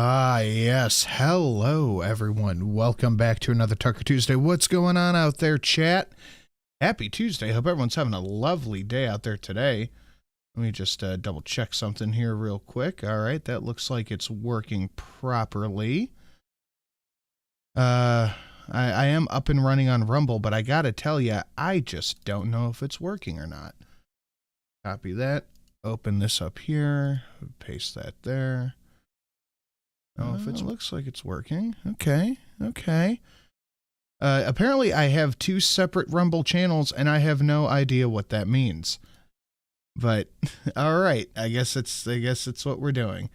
Ah, yes. Hello, everyone. Welcome back to another Tucker Tuesday. What's going on out there, chat? Happy Tuesday. Hope everyone's having a lovely day out there today. Let me just double check something here real quick. All right, that looks like it's working properly. I am up and running on Rumble, but I gotta tell you, I just don't know if it's working or not. Copy that. Open this up here. Paste that there. Oh, if it looks like it's working. Okay, okay. Apparently I have two separate Rumble channels, and I have no idea what that means. But, alright, I guess it's what we're doing.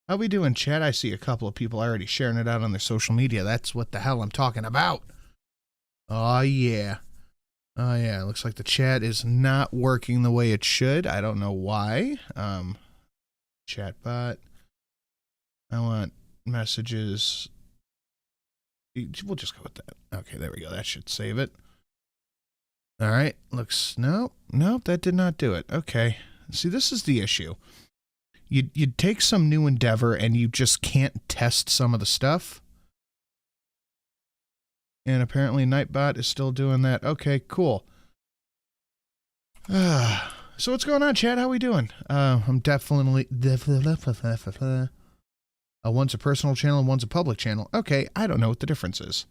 How we doing, chat? I see a couple of people already sharing it out on their social media. That's what the hell I'm talking about. Oh, yeah. Oh, yeah, looks like the chat is not working the way it should. I don't know why. Chatbot. I want messages. We'll just go with that. Okay, there we go. That should save it. All right. Looks, nope, that did not do it. Okay. See, this is the issue. You'd take some new endeavor and you just can't test some of the stuff. And apparently Nightbot is still doing that. Okay, cool. So what's going on, chat? How we doing? I'm definitely one's a personal channel and one's a public channel. Okay, I don't know what the difference is.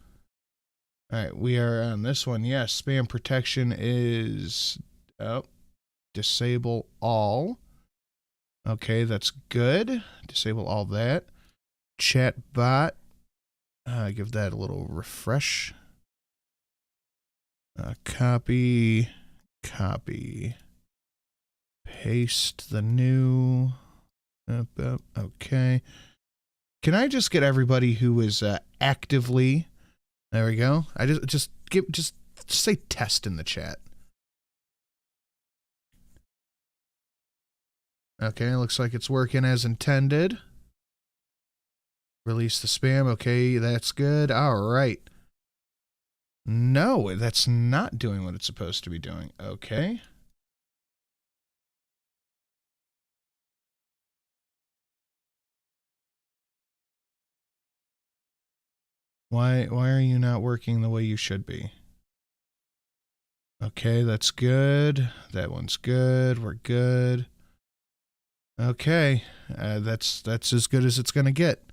All right, we are on this one. Yes, spam protection is disable all. Okay, that's good. Disable all that. Chat bot. Give that a little refresh. Copy. Paste the new. Okay. Can I just get everybody who is actively? There we go. I just say test in the chat. Okay, looks like it's working as intended. Release the spam. Okay, that's good. All right. No, that's not doing what it's supposed to be doing. Okay. Why are you not working the way you should be? Okay, that's good. That one's good. We're good. Okay, that's as good as it's gonna get.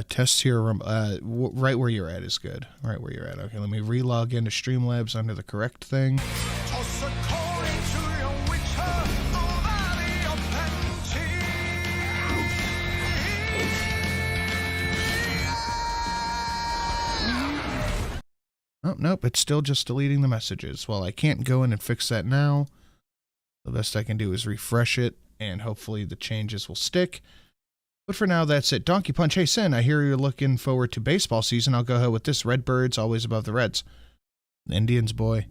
Test here, right where you're at is good. Right where you're at. Okay, let me relog into Streamlabs under the correct thing. Oh, nope, it's still just deleting the messages. Well, I can't go in and fix that now. The best I can do is refresh it, and hopefully the changes will stick. But for now, that's it. Donkey Punch, hey, Sin, I hear you're looking forward to baseball season. I'll go ahead with this. Redbirds, always above the Reds. Indians, boy.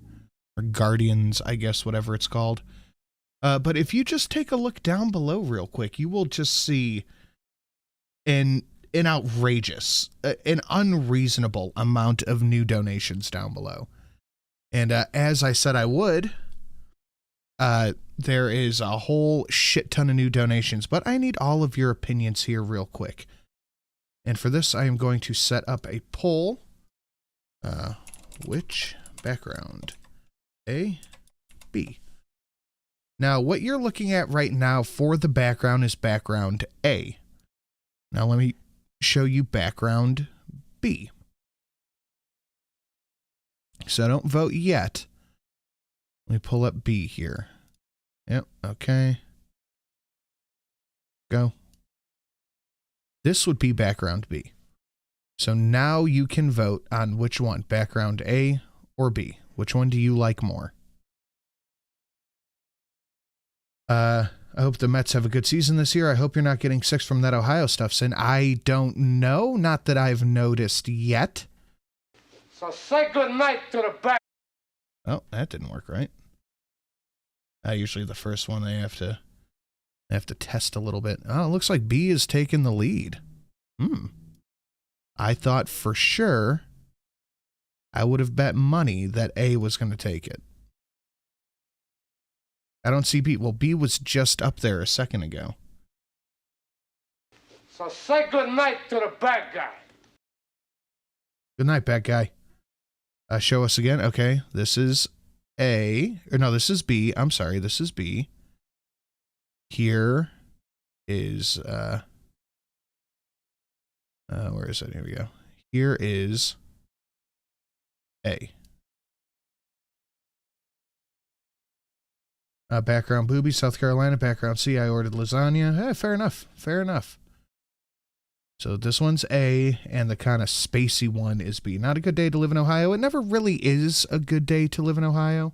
Or Guardians, I guess, whatever it's called. But if you just take a look down below real quick, you will just see an outrageous, an unreasonable amount of new donations down below. And as I said I would, there is a whole shit ton of new donations, but I need all of your opinions here real quick. And for this, I am going to set up a poll. Which background? A, B. Now, what you're looking at right now for the background is background A. Now, let me show you background B. So don't vote yet. Let me pull up B here. Yep, okay. Go. This would be background B. So now you can vote on which one, background A or B. Which one do you like more? I hope the Mets have a good season this year. I hope you're not getting sick from that Ohio stuff, Sin. I don't know. Not that I've noticed yet. So say goodnight to the back. Oh, that didn't work right. Usually the first one they have to test a little bit. Oh, it looks like B is taking the lead. I thought for sure I would have bet money that A was going to take it. I don't see B. Well, B was just up there a second ago. So say good night to the bad guy. Good night, bad guy. Show us again. Okay, this is A. Or no, this is B. I'm sorry, this is B. Here is, where is it? Here we go. Here is A. Background booby, South Carolina. Background C, I ordered lasagna. Fair enough. Fair enough. So this one's A, and the kind of spacey one is B. Not a good day to live in Ohio. It never really is a good day to live in Ohio.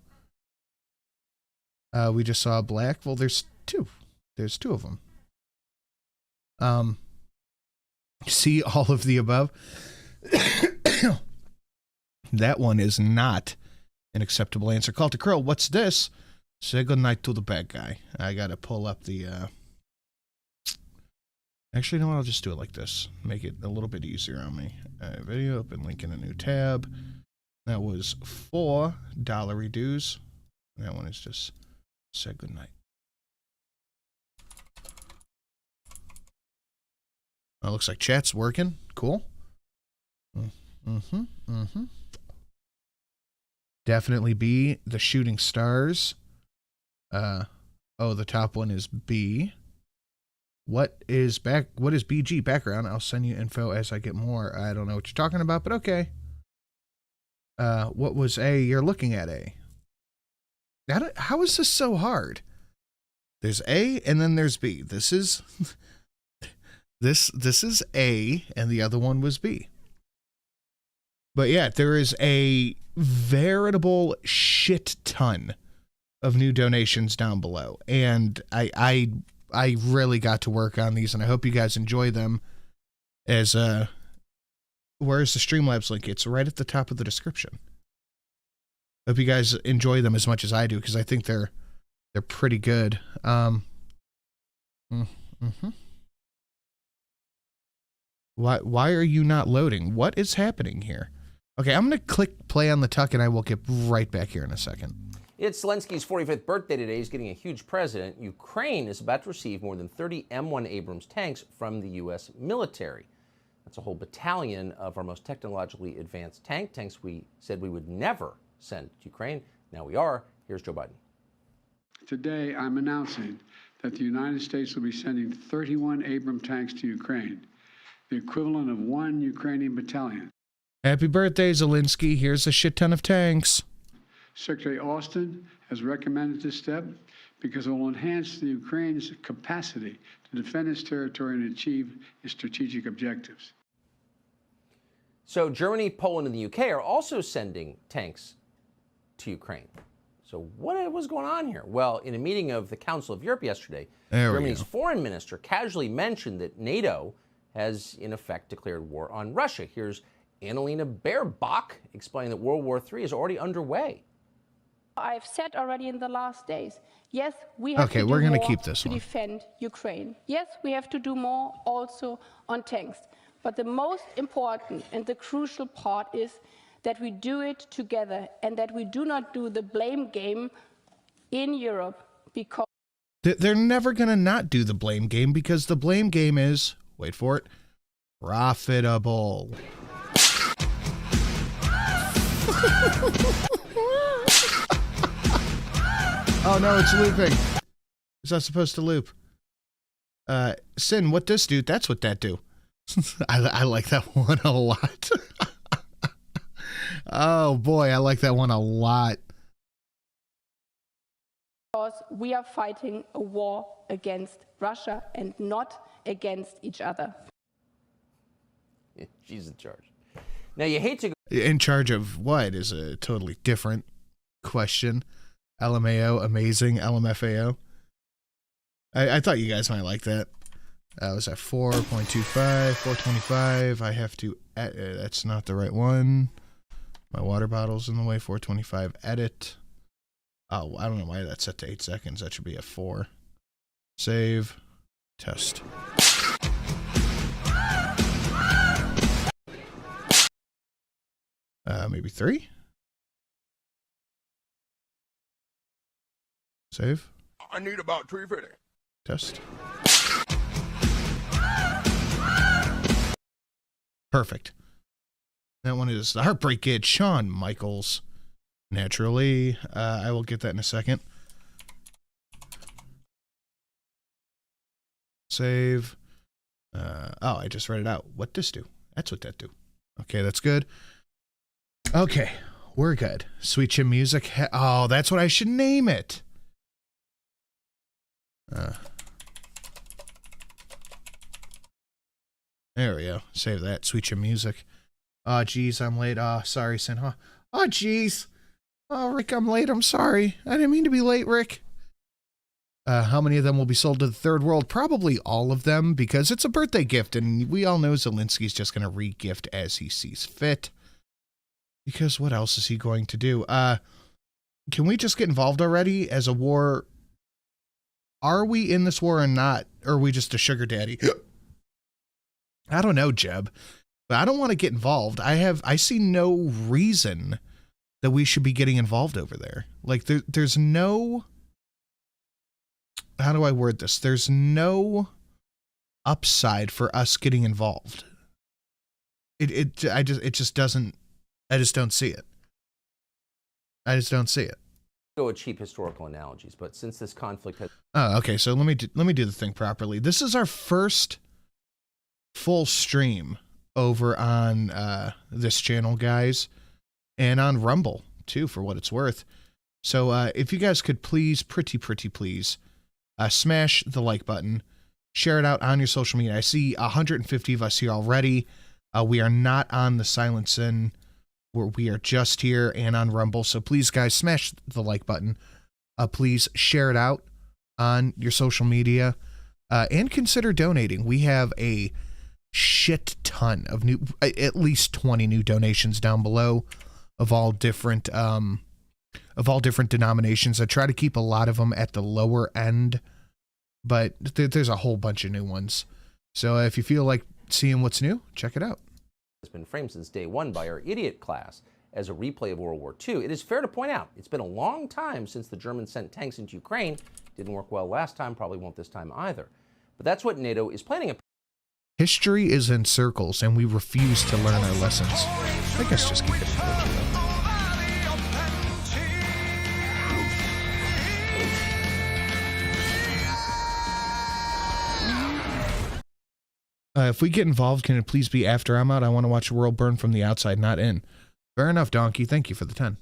We just saw black. Well, there's two. There's two of them. See all of the above. That one is not an acceptable answer. Call to Krill. What's this? Say goodnight to the bad guy. I gotta pull up the, Actually, no, I'll just do it like this. Make it a little bit easier on me. Video, open link in a new tab. That was $4 dues. That one is just say goodnight. Oh, looks like chat's working. Cool. Definitely B, the shooting stars. Oh, the top one is B. What is BG background? I'll send you info as I get more. I don't know what you're talking about, but okay. What was A? You're looking at A. How is this so hard? There's A and then there's B. This is this is A and the other one was B. But yeah, there is a veritable shit ton of new donations down below, and I really got to work on these, and I hope you guys enjoy them. As where's the Streamlabs link? It's right at the top of the description. Hope you guys enjoy them as much as I do, because I think they're pretty good. Why are you not loading? What is happening here? Okay, I'm gonna click play on the tuck, and I will get right back here in a second. It's Zelensky's 45th birthday today. He's getting a huge present. Ukraine is about to receive more than 30 M1 Abrams tanks from the U.S. military. That's a whole battalion of our most technologically advanced tanks we said we would never send to Ukraine. Now we are. Here's Joe Biden. Today, I'm announcing that the United States will be sending 31 Abrams tanks to Ukraine, the equivalent of 1 Ukrainian battalion. Happy birthday, Zelensky. Here's a shit ton of tanks. Secretary Austin has recommended this step because it will enhance the Ukraine's capacity to defend its territory and achieve its strategic objectives. So Germany, Poland, and the UK are also sending tanks to Ukraine. So what was going on here? Well, in a meeting of the Council of Europe yesterday, Germany's foreign minister casually mentioned that NATO has, in effect, declared war on Russia. Here's Annalena Baerbock explaining that World War III is already underway. I've said already in the last days, yes, we have to do we're gonna more keep this to one. defend Ukraine. Yes, we have to do more also on tanks. But the most important and the crucial part is that we do it together and that we do not do the blame game in Europe, because They're never gonna not do the blame game, because the blame game is, wait for it, profitable. Oh no, it's looping. It's not supposed to loop. Sin, what this do? That's what that do. I like that one a lot. Oh boy, I like that one a lot. because we are fighting a war against Russia and not against each other. She's in charge. Now, you hate to go. In charge of what is a totally different question. LMAO, amazing. LMFAO. I thought you guys might like that. I was at 4.25, 425. I have to, that's not the right one. My water bottle's in the way. 425, edit. Oh, I don't know why that's set to 8 seconds. That should be a 4. Save. Test. Maybe 3? Save. I need about Treefiddy. Test. Perfect. That one is the Heartbreak Kid, Shawn Michaels. Naturally. I will get that in a second. Save. Oh, I just read it out. What this do? That's what that do. Okay, that's good. Okay, we're good. Sweet Chin Music. Oh, that's what I should name it. There we go. Save that. Sweet Chin Music. Oh, geez, I'm late. Oh, sorry, Sin. Oh, geez. Oh, Rick, I'm late. I'm sorry. I didn't mean to be late, Rick. How many of them will be sold to the third world? Probably all of them, because it's a birthday gift, and we all know Zelensky's just going to re-gift as he sees fit. Because what else is he going to do? Can we just get involved already as a war? Are we in this war or not? Or are we just a sugar daddy? I don't know, Jeb. But I don't want to get involved. I see no reason that we should be getting involved over there. Like, there's no... How do I word this? There's no upside for us getting involved. I just don't see it. I just don't see it. Go with cheap historical analogies, but since this conflict has... Oh, okay. So let me do the thing properly. This is our first full stream over on this channel, guys, and on Rumble too, for what it's worth. So if you guys could please, pretty please, smash the like button, share it out on your social media. I see 150 of us here already. We are not on the Silent Sin. We are just here and on Rumble. So please, guys, smash the like button. Please share it out on your social media and consider donating. We have a shit ton of new, at least 20 new donations down below of all different denominations. I try to keep a lot of them at the lower end, but there's a whole bunch of new ones. So if you feel like seeing what's new, check it out. Has been framed since day one by our idiot class as a replay of World War II. It is fair to point out it's been a long time since the Germans sent tanks into Ukraine. Didn't work well last time, probably won't this time either. But that's what NATO is planning. History is in circles, and we refuse to learn our lessons. I guess just keep it in culture, though. If we get involved, can it please be after I'm out? I want to watch the world burn from the outside, not in. Fair enough, Donkey. Thank you for the 10.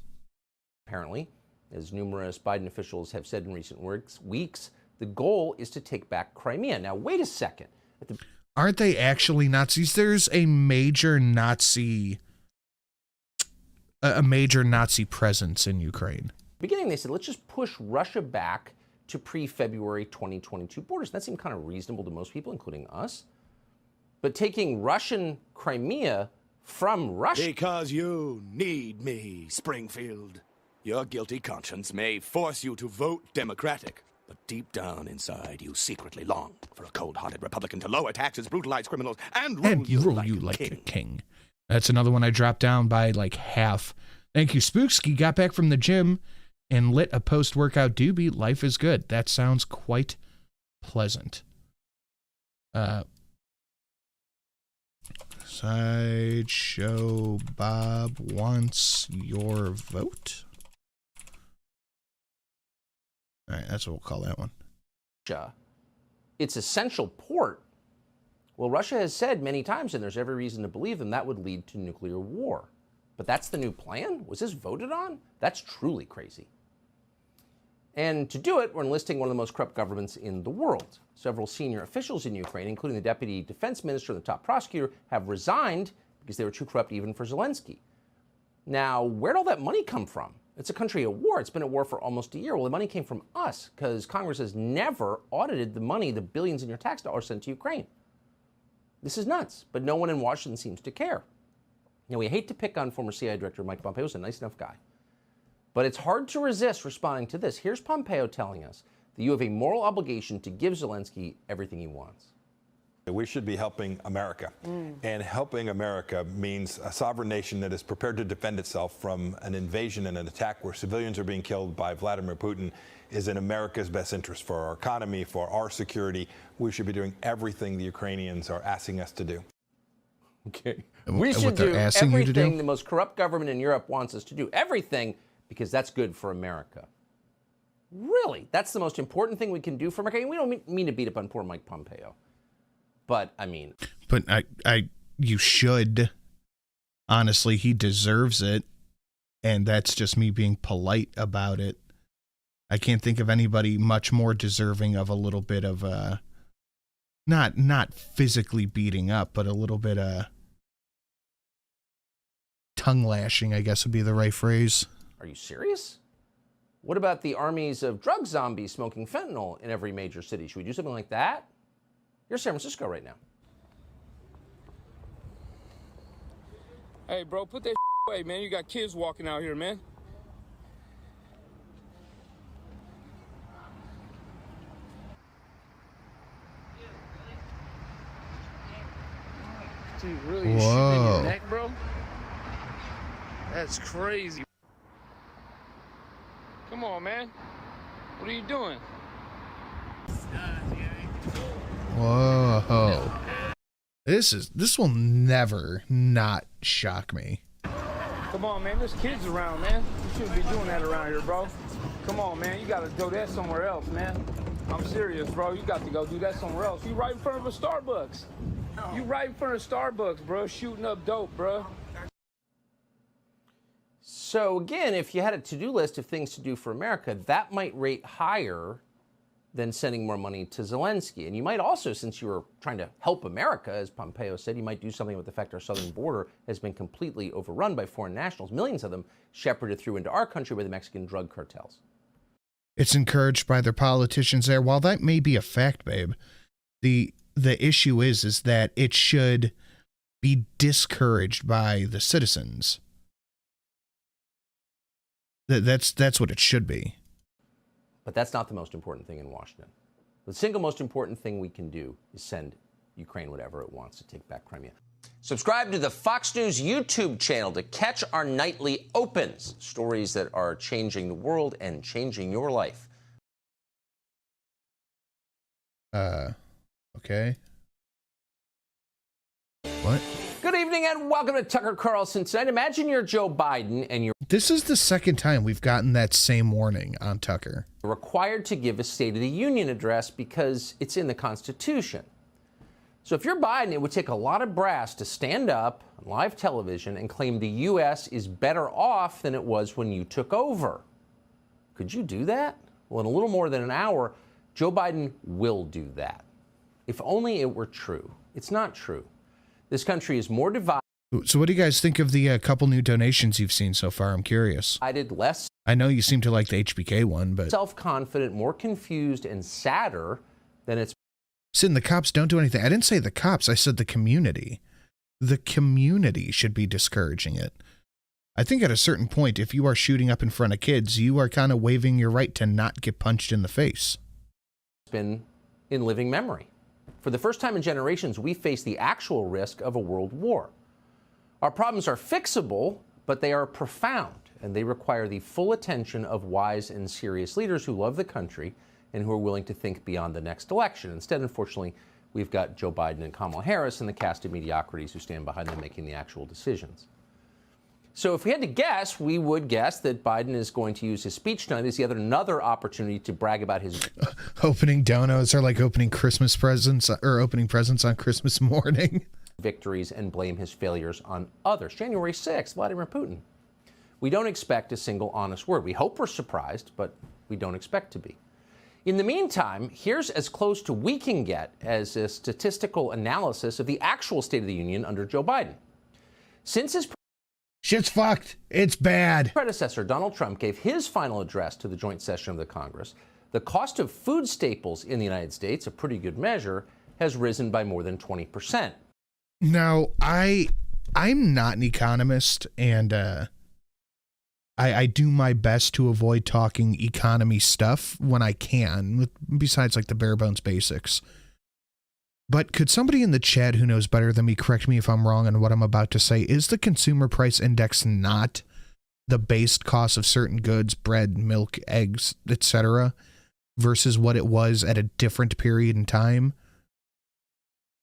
Apparently, as numerous Biden officials have said in recent weeks, the goal is to take back Crimea. Now, wait a second. Aren't they actually Nazis? There's a major Nazi presence in Ukraine. Beginning, they said, let's just push Russia back to pre-February 2022 borders. That seemed kind of reasonable to most people, including us. But taking Russian Crimea from Russia... Because you need me, Springfield. Your guilty conscience may force you to vote Democratic, but deep down inside you secretly long for a cold-hearted Republican to lower taxes, brutalize criminals, and rule you like a king. That's another one I dropped down by like half. Thank you, Spookski. Got back from the gym and lit a post-workout doobie. Life is good. That sounds quite pleasant. Sideshow Bob wants your vote. All right, that's what we'll call that one. Its essential port. Well, Russia has said many times, and there's every reason to believe them, that would lead to nuclear war. But that's the new plan? Was this voted on? That's truly crazy. And to do it, we're enlisting one of the most corrupt governments in the world. Several senior officials in Ukraine, including the deputy defense minister and the top prosecutor, have resigned because they were too corrupt even for Zelensky. Now, where'd all that money come from? It's a country at war. It's been at war for almost a year. Well, the money came from us because Congress has never audited the money, the billions in your tax dollars sent to Ukraine. This is nuts, but no one in Washington seems to care. Now, we hate to pick on former CIA Director Mike Pompeo. He's a nice enough guy. But it's hard to resist responding to this. Here's Pompeo telling us that you have a moral obligation to give Zelensky everything he wants. We should be helping America. And helping America means a sovereign nation that is prepared to defend itself from an invasion and an attack where civilians are being killed by Vladimir Putin is in America's best interest for our economy, for our security. We should be doing everything the Ukrainians are asking us to do. Okay. We What should they're do asking you to do? everything the most corrupt government in Europe wants us to do. Everything, because that's good for America. Really? That's the most important thing we can do for America? And we don't mean to beat up on poor Mike Pompeo. But, I mean... But you should. Honestly, he deserves it. And that's just me being polite about it. I can't think of anybody much more deserving of a little bit of not physically beating up, but a little bit tongue lashing, I guess would be the right phrase. Are you serious? What about the armies of drug zombies smoking fentanyl in every major city? Should we do something like that? You're San Francisco right now. Hey, bro, put that away, man. You got kids walking out here, man. Dude, really? You shooting in your neck, bro? That's crazy. Come on, man. What are you doing? Whoa. This will never not shock me. Come on, man. There's kids around, man. You shouldn't be doing that around here, bro. Come on, man. You gotta do that somewhere else, man. I'm serious, bro. You got to go do that somewhere else. You right in front of a Starbucks. You right in front of Starbucks, bro. Shooting up dope, bro. So again, if you had a to-do list of things to do for America, that might rate higher than sending more money to Zelensky. And you might also, since you were trying to help America, as Pompeo said, you might do something with the fact our southern border has been completely overrun by foreign nationals, millions of them shepherded through into our country by the Mexican drug cartels. It's encouraged by their politicians there. While that may be a fact, babe, the issue is that it should be discouraged by the citizens. That's what it should be. But that's not the most important thing in Washington. The single most important thing we can do is send Ukraine whatever it wants to take back Crimea. Subscribe to the Fox News YouTube channel to catch our nightly opens, stories that are changing the world and changing your life. Okay. What? Good evening and welcome to Tucker Carlson tonight. Imagine you're Joe Biden and you're This is the second time we've gotten that same warning on Tucker. required to give a State of the Union address because it's in the Constitution. So if you're Biden, it would take a lot of brass to stand up on live television and claim the U.S. is better off than it was when you took over. Could you do that? Well, in a little more than an hour, Joe Biden will do that. If only it were true. It's not true. This country is more divided. So what do you guys think of the couple new donations you've seen so far? I'm curious. Less I know you seem to like the HBK one, but... self-confident, more confused, and sadder than it's... Sin, the cops don't do anything. I didn't say the cops. I said the community. The community should be discouraging it. I think at a certain point, if you are shooting up in front of kids, you are kind of waiving your right to not get punched in the face. been in living memory. For the first time in generations, we face the actual risk of a world war. Our problems are fixable, but they are profound, and they require the full attention of wise and serious leaders who love the country and who are willing to think beyond the next election. Instead, unfortunately, we've got Joe Biden and Kamala Harris and the cast of mediocrities who stand behind them making the actual decisions. So if we had to guess, we would guess that Biden is going to use his speech tonight as yet another opportunity to brag about his... Opening donuts are like opening Christmas presents or opening presents on Christmas morning. ...victories and blame his failures on others. January 6th, Vladimir Putin. We don't expect a single honest word. We hope we're surprised, but we don't expect to be. In the meantime, here's as close to we can get as a statistical analysis of the actual State of the Union under Joe Biden. Since his Shit's fucked. It's bad. predecessor, Donald Trump, gave his final address to the joint session of the Congress, the cost of food staples in the United States, a pretty good measure, has risen by more than 20%. Now, I'm not an economist, and I do my best to avoid talking economy stuff when I can, besides like the bare bones basics. But could somebody in the chat who knows better than me correct me if I'm wrong on what I'm about to say? Is the consumer price index not the base cost of certain goods, bread, milk, eggs, etc., versus what it was at a different period in time?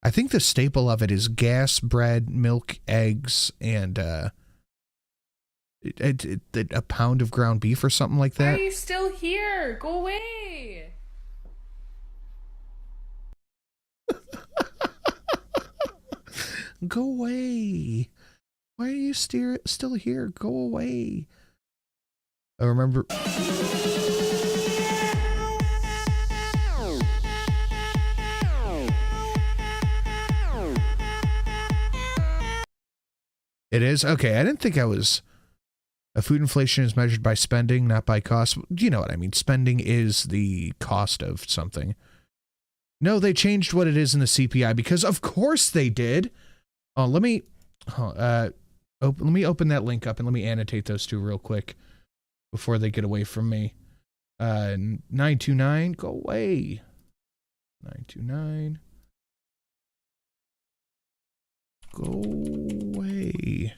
I think the staple of it is gas, bread, milk, eggs, and a pound of ground beef or something like that. Why are you still here? Go away. Go away. Why are you still here? Go away. I remember. It is? Okay, I didn't think I was... Food inflation is measured by spending, not by cost. You know what I mean. Spending is the cost of something. No, they changed what it is in the CPI because of course they did. Oh, let me open that link up and let me annotate those two real quick before they get away from me. 929, go away. 929. Go away.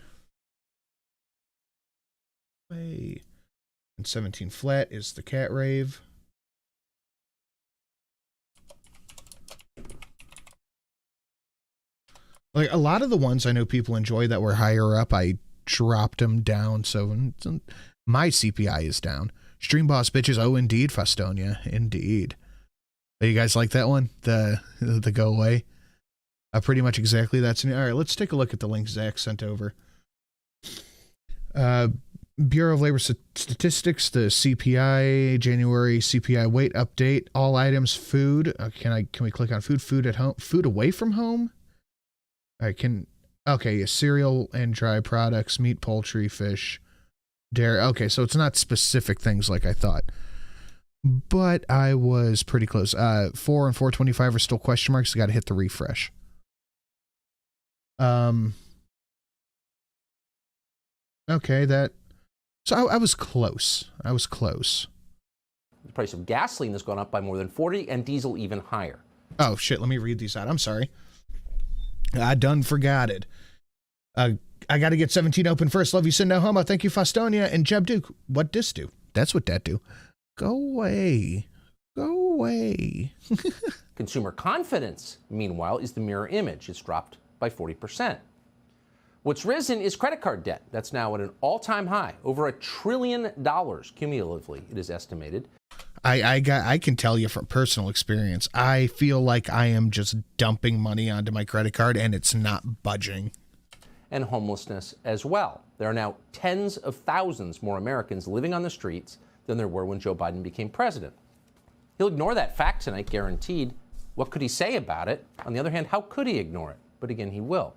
Away. And 17 flat is the cat rave. Like a lot of the ones I know people enjoy that were higher up, I dropped them down. So my CPI is down. Stream boss bitches. Oh, indeed, Fastonia. Indeed. You guys like that one? The go away. Pretty much exactly that's all right. Let's take a look at the link Zach sent over. Bureau of Labor Statistics, the CPI January CPI weight update. All items food. Can we click on food? Food at home. Food away from home. I can. Okay, cereal and dry products, meat, poultry, fish, dairy. Okay, so it's not specific things like I thought. But I was pretty close. 4 and 425 are still question marks. Got to hit the refresh. Okay, that. So I was close. I was close. The price of gasoline has gone up by more than 40 and diesel even higher. Oh, shit. Let me read these out. I'm sorry. I done forgot it. I got to get 17 open first. Love you, send no homo. Thank you, Fastonia and Jeb Duke. What dis do? That's what that do. Go away. Go away. Consumer confidence, meanwhile, is the mirror image. It's dropped by 40%. What's risen is credit card debt. That's now at an all-time high, over $1 trillion cumulatively, it is estimated. I can tell you from personal experience, I feel like I am just dumping money onto my credit card and it's not budging. And homelessness as well. There are now tens of thousands more Americans living on the streets than there were when Joe Biden became president. He'll ignore that fact tonight, guaranteed. What could he say about it? On the other hand, how could he ignore it? But again, he will.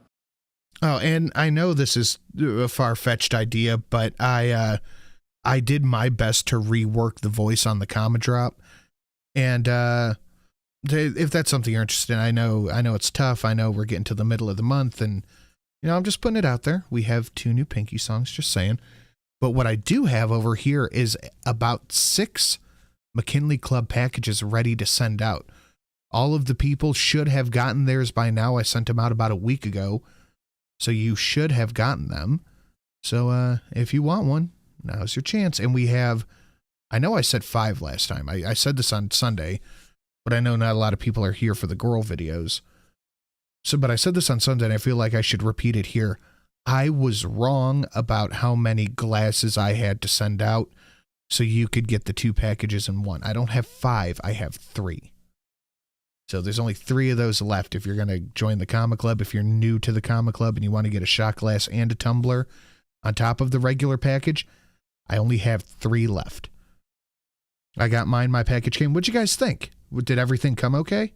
Oh, and I know this is a far-fetched idea, but I did my best to rework the voice on the comma drop. And if that's something you're interested in, I know it's tough. I know we're getting to the middle of the month, and I'm just putting it out there. We have 2 new Pinky songs, just saying. But what I do have over here is about 6 McKinley Club packages ready to send out. All of the people should have gotten theirs by now. I sent them out about a week ago. So you should have gotten them. So if you want one, now's your chance. And we have, I know I said 5 last time. I said this on Sunday, but I know not a lot of people are here for the girl videos. So, but I said this on Sunday and I feel like I should repeat it here. I was wrong about how many glasses I had to send out so you could get the 2 packages in one. I don't have 5, I have 3. So there's only 3 of those left if you're going to join the Comic Club. If you're new to the Comic Club and you want to get a shot glass and a tumbler on top of the regular package, I only have 3 left. I got mine, my package came. What'd you guys think? Did everything come okay?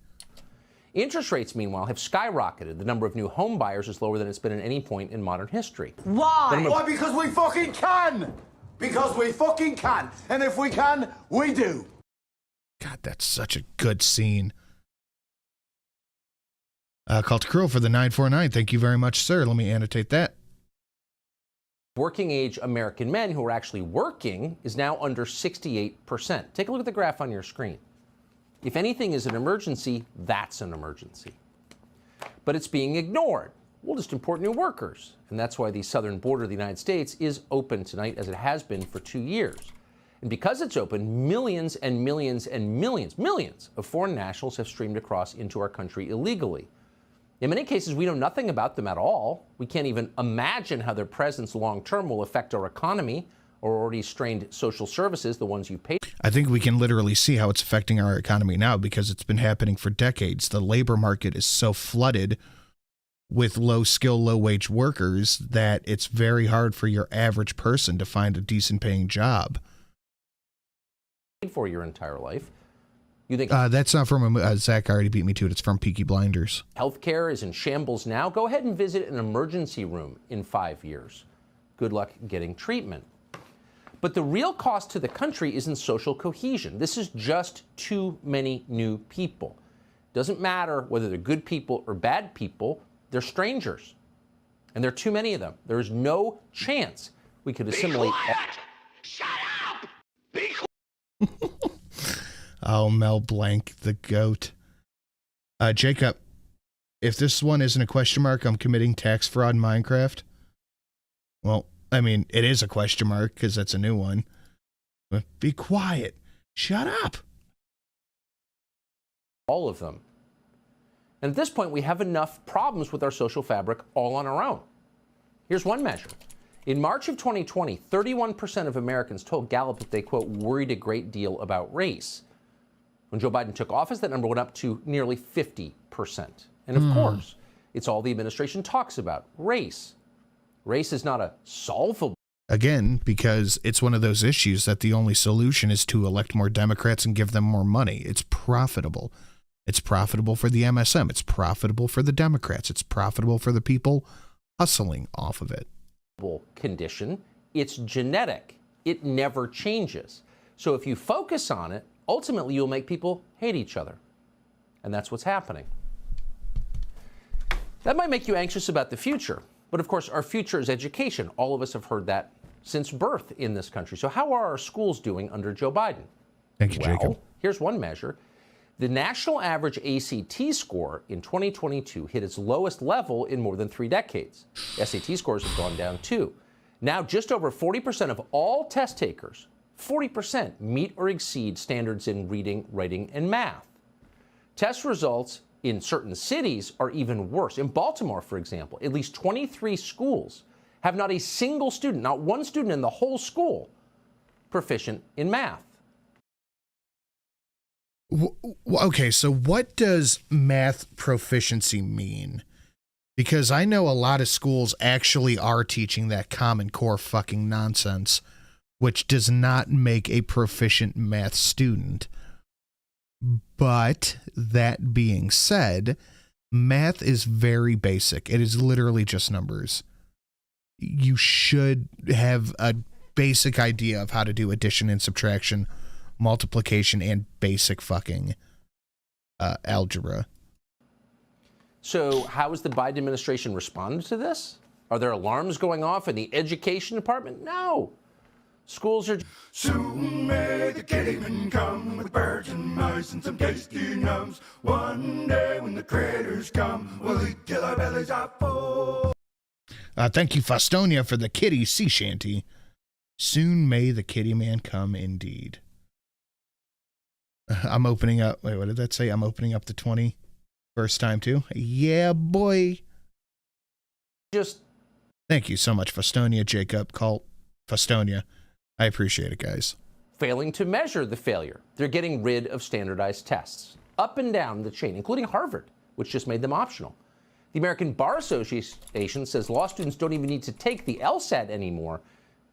Interest rates, meanwhile, have skyrocketed. The number of new home buyers is lower than it's been at any point in modern history. Why? Why? Because we fucking can! Because we fucking can! And if we can, we do! God, that's such a good scene. Call to Krill for the 949. Thank you very much, sir. Let me annotate that. Working age American men who are actually working is now under 68%. Take a look at the graph on your screen. If anything is an emergency, that's an emergency. But it's being ignored. We'll just import new workers. And that's why the southern border of the United States is open tonight, as it has been for 2 years. And because it's open, millions and millions and millions of foreign nationals have streamed across into our country illegally. In many cases, we know nothing about them at all. We can't even imagine how their presence long-term will affect our economy or already strained social services, the ones you paid. I think we can literally see how it's affecting our economy now because it's been happening for decades. The labor market is so flooded with low-skill, low-wage workers that it's very hard for your average person to find a decent-paying job. For your entire life. You think that's not from Zach already beat me to it. It's from Peaky Blinders. Healthcare is in shambles now. Go ahead and visit an emergency room in 5 years. Good luck getting treatment. But the real cost to the country is in social cohesion. This is just too many new people. Doesn't matter whether they're good people or bad people, they're strangers. And there are too many of them. There is no chance we could assimilate. Shut up! Be quiet! Oh, Mel Blanc, the goat. Jacob, if this one isn't a question mark, I'm committing tax fraud in Minecraft. Well, I mean, it is a question mark because that's a new one. But be quiet. Shut up. All of them. And at this point, we have enough problems with our social fabric all on our own. Here's one measure. In March of 2020, 31% of Americans told Gallup that they, quote, worried a great deal about race. When Joe Biden took office, that number went up to nearly 50%. And of course, it's all the administration talks about, race. Race is not a solvable. Again, because it's one of those issues that the only solution is to elect more Democrats and give them more money. It's profitable. It's profitable for the MSM. It's profitable for the Democrats. It's profitable for the people hustling off of it. Condition. It's genetic. It never changes. So if you focus on it, ultimately you'll make people hate each other. And that's what's happening. That might make you anxious about the future. But of course, our future is education. All of us have heard that since birth in this country. So how are our schools doing under Joe Biden? Thank you, Jacob. Here's one measure. The national average ACT score in 2022 hit its lowest level in more than 3 decades. SAT scores have gone down too. Now just over 40% of all test takers, 40% meet or exceed standards in reading, writing, and math. Test results in certain cities are even worse. In Baltimore, for example, at least 23 schools have not a single student, not one student in the whole school, proficient in math. Okay, so what does math proficiency mean? Because I know a lot of schools actually are teaching that Common Core fucking nonsense, which does not make a proficient math student. But that being said, math is very basic. It is literally just numbers. You should have a basic idea of how to do addition and subtraction, multiplication, and basic fucking algebra. So how has the Biden administration responded to this? Are there alarms going off in the education department? No. Schools are... Soon may the cavemen come with birds and mice and some tasty nums. One day when the critters come, we'll eat till our bellies are full. Thank you, Fostonia, for the kitty sea shanty. Soon may the kitty man come indeed. I'm opening up... Wait, what did that say? I'm opening up the 20 first time too? Yeah, boy. Just... Thank you so much, Fostonia, Jacob, Colt, Fostonia. I appreciate it, guys. Failing to measure the failure. They're getting rid of standardized tests up and down the chain, including Harvard, which just made them optional. The American Bar Association says law students don't even need to take the LSAT anymore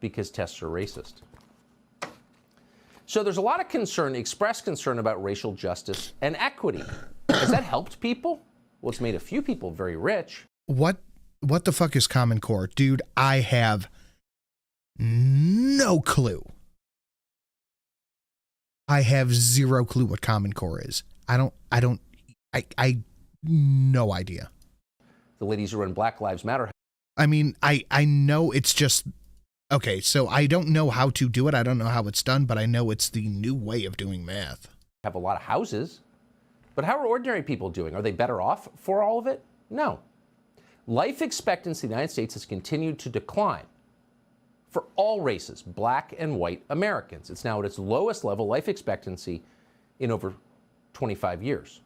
because tests are racist. So there's a lot of concern, expressed concern about racial justice and equity. Has that helped people? Well, it's made a few people very rich. What the fuck is Common Core? Dude, I have no clue. I have zero clue what Common Core is. I no idea. The ladies who run Black Lives Matter. I mean, I know it's just, okay, so I don't know how to do it. I don't know how it's done, but I know it's the new way of doing math. Have a lot of houses. But how are ordinary people doing? Are they better off for all of it? No. Life expectancy in the United States has continued to decline for all races, black and white Americans. It's now at its lowest level life expectancy in over 25 years.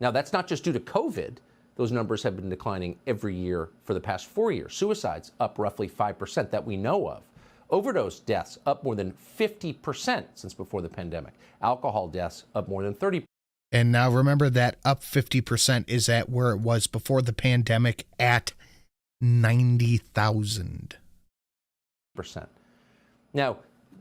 Now, that's not just due to COVID. those numbers have been declining every year for the past 4 years. Suicides up roughly 5% that we know of. Overdose deaths up more than 50% since before the pandemic. Alcohol deaths up more than 30%. And now remember that up 50% is at where it was before the pandemic at 90,000. Now,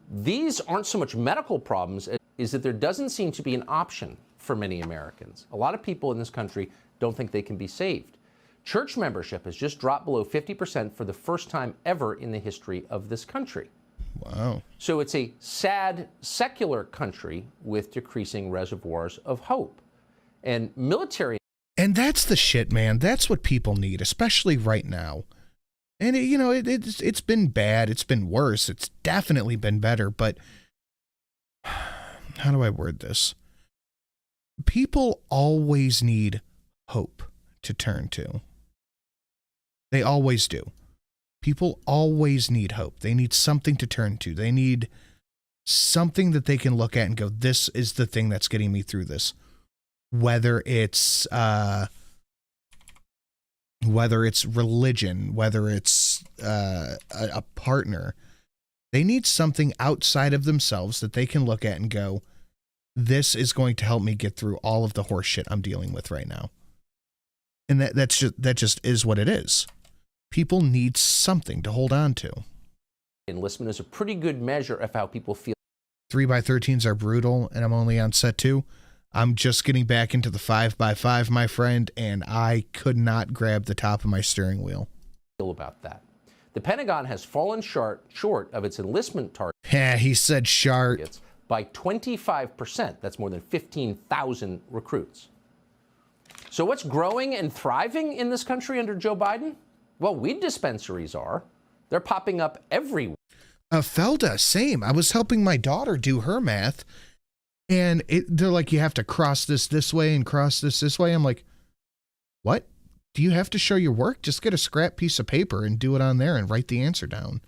these aren't so much medical problems, is that there doesn't seem to be an option for many Americans. A lot of people in this country don't think they can be saved. Church membership has just dropped below 50% for the first time ever in the history of this country. Wow. So it's a sad, secular country with decreasing reservoirs of hope. And military... And that's the shit, man. That's what people need, especially right now. And, it's been bad. It's been worse. It's definitely been better. But how do I word this? People always need hope to turn to. They always do. People always need hope. They need something to turn to. They need something that they can look at and go, this is the thing that's getting me through this. Whether it's religion, whether it's a partner, they need something outside of themselves that they can look at and go, this is going to help me get through all of the horse shit I'm dealing with right now. And that just is what it is. People need something to hold on to. Enlistment is a pretty good measure of how people feel. 3x13s are brutal, and I'm only on set 2. I'm just getting back into the 5x5, my friend, and I could not grab the top of my steering wheel. About that. The Pentagon has fallen short of its enlistment target. Yeah, he said short. By 25%. That's more than 15,000 recruits. So what's growing and thriving in this country under Joe Biden? Well, weed dispensaries are. They're popping up everywhere. Felda, same. I was helping my daughter do her math, and they're like, you have to cross this way and cross this way. I'm like, what? Do you have to show your work? Just get a scrap piece of paper and do it on there and write the answer down.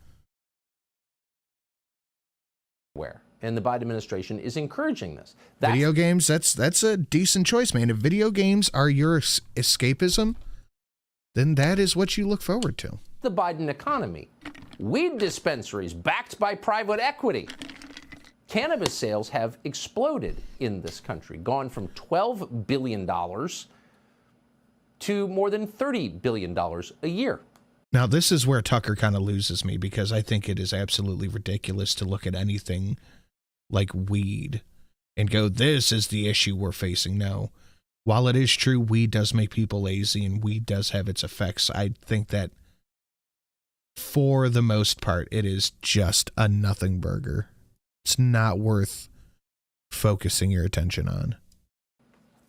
Where? And the Biden administration is encouraging this. Video games, that's a decent choice, man. If video games are your escapism, then that is what you look forward to. The Biden economy. Weed dispensaries backed by private equity. Cannabis sales have exploded in this country, gone from $12 billion to more than $30 billion a year. Now, this is where Tucker kind of loses me, because I think it is absolutely ridiculous to look at anything like weed and go, this is the issue we're facing. No. While it is true, weed does make people lazy and weed does have its effects, I think that for the most part, it is just a nothing burger. It's not worth focusing your attention on.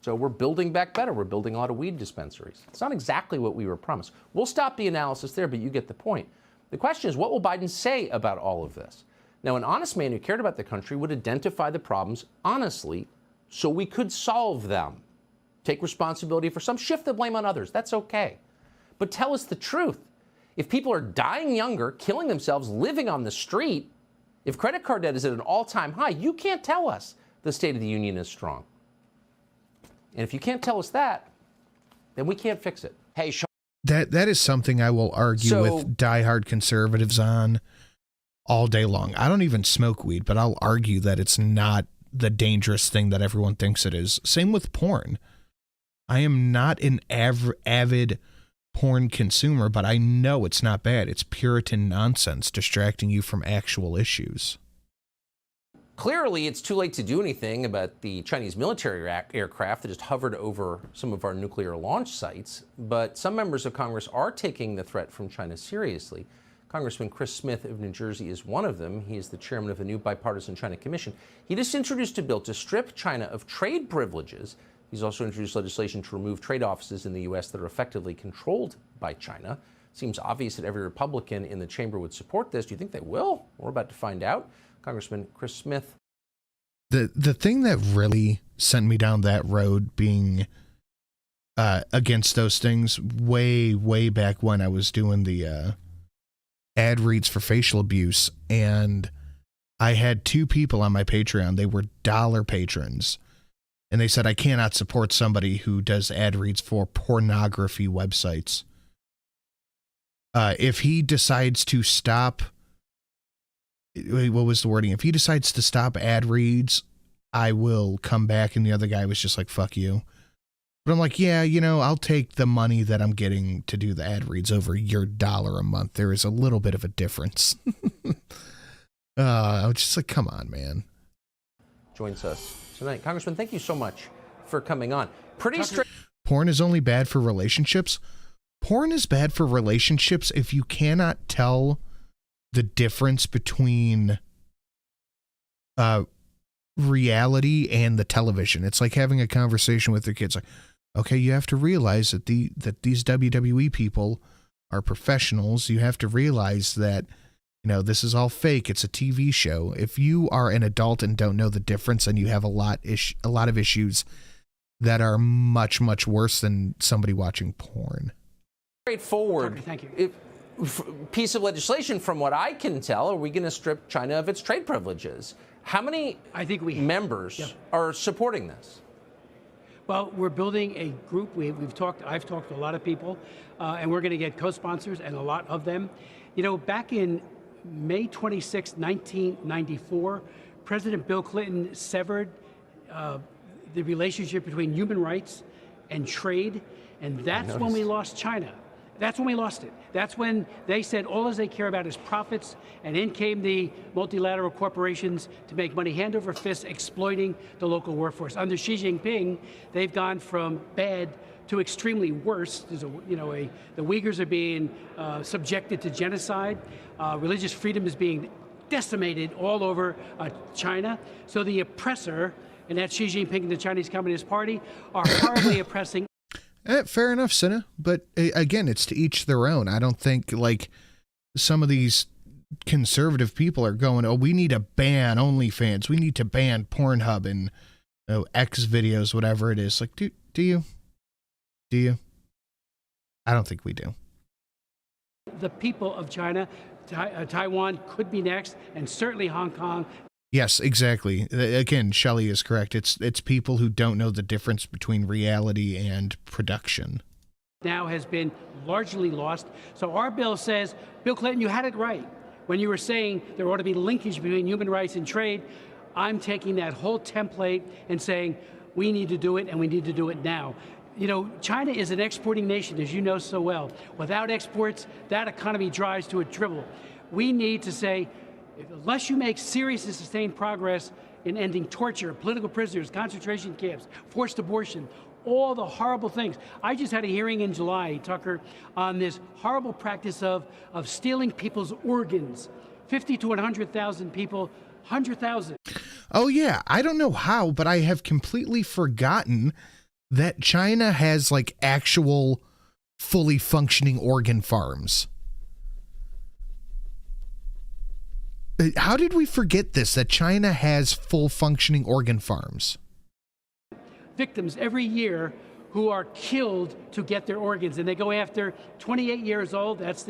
So we're building back better. We're building a lot of weed dispensaries. It's not exactly what we were promised. We'll stop the analysis there, but you get the point. The question is, what will Biden say about all of this? Now, an honest man who cared about the country would identify the problems honestly so we could solve them. Take responsibility for some, shift the blame on others. That's okay. But tell us the truth. If people are dying younger, killing themselves, living on the street, if credit card debt is at an all-time high, you can't tell us the State of the Union is strong. And if you can't tell us that, then we can't fix it. Hey, Sean. That is something I will argue with diehard conservatives on all day long. I don't even smoke weed, but I'll argue that it's not the dangerous thing that everyone thinks it is. Same with porn. I am not an avid porn consumer, but I know it's not bad. It's Puritan nonsense distracting you from actual issues. Clearly, it's too late to do anything about the Chinese military aircraft that just hovered over some of our nuclear launch sites, but some members of Congress are taking the threat from China seriously. Congressman Chris Smith of New Jersey is one of them. He is the chairman of a new bipartisan China commission. He just introduced a bill to strip China of trade privileges. He's also introduced legislation to remove trade offices in the U.S. that are effectively controlled by China. Seems obvious that every Republican in the chamber would support this. Do you think they will? We're about to find out. Congressman Chris Smith. The thing that really sent me down that road, being against those things, way back when I was doing the ad reads for facial abuse, and I had 2 people on my Patreon. They were dollar patrons, And they said, I cannot support somebody who does ad reads for pornography websites. If he decides to stop, what was the wording? If he decides to stop ad reads, I will come back. And the other guy was just like, fuck you. But I'm like, yeah, you know, I'll take the money that I'm getting to do the ad reads over your $1 a month. There is a little bit of a difference. I was just like, come on, man. Joins us tonight. Congressman, thank you so much for coming on. Pretty straight. Porn is only bad for relationships. Porn is bad for relationships if you cannot tell the difference between reality and the television. It's like having a conversation with your kids. Like, okay, you have to realize that these WWE people are professionals. You have to realize that, you know, this is all fake. It's a TV show. If you are an adult and don't know the difference, and you have a lot of issues that are much, much worse than somebody watching porn. Straightforward. Thank you. Piece of legislation, from what I can tell. Are we going to strip China of its trade privileges? How many members are supporting this? Well, we're building a group. I've talked to a lot of people, and we're going to get co-sponsors, and a lot of them. You know, back in May 26, 1994, President Bill Clinton severed the relationship between human rights and trade, and that's when we lost China. That's when we lost it. That's when they said all they care about is profits, and in came the multilateral corporations to make money hand over fist, exploiting the local workforce. Under Xi Jinping, they've gone from bad to extremely worse. There's the Uyghurs are being subjected to genocide. Religious freedom is being decimated all over China. So the oppressor, and that's Xi Jinping and the Chinese Communist Party, are horribly oppressing. Fair enough, Cinna. But again, it's to each their own. I don't think like some of these conservative people are going, oh, we need to ban OnlyFans. We need to ban Pornhub and X videos, whatever it is. Like, do you? Do you? I don't think we do. The people of China, Taiwan could be next, and certainly Hong Kong. Yes, exactly. Again, Shelley is correct. It's people who don't know the difference between reality and production. Now has been largely lost. So our bill says, Bill Clinton, you had it right when you were saying there ought to be linkage between human rights and trade. I'm taking that whole template and saying we need to do it, and we need to do it now. You know, China is an exporting nation, as you know so well. Without exports, that economy drives to a dribble. We need to say, unless you make serious and sustained progress in ending torture, political prisoners, concentration camps, forced abortion, all the horrible things. I just had a hearing in July, Tucker, on this horrible practice of stealing people's organs. 50 to 100,000 people, 100,000. Oh, yeah. I don't know how, but I have completely forgotten that China has like actual fully functioning organ farms. How did we forget this, that China has full functioning organ farms? Victims every year who are killed to get their organs, and they go after 28 years old. That's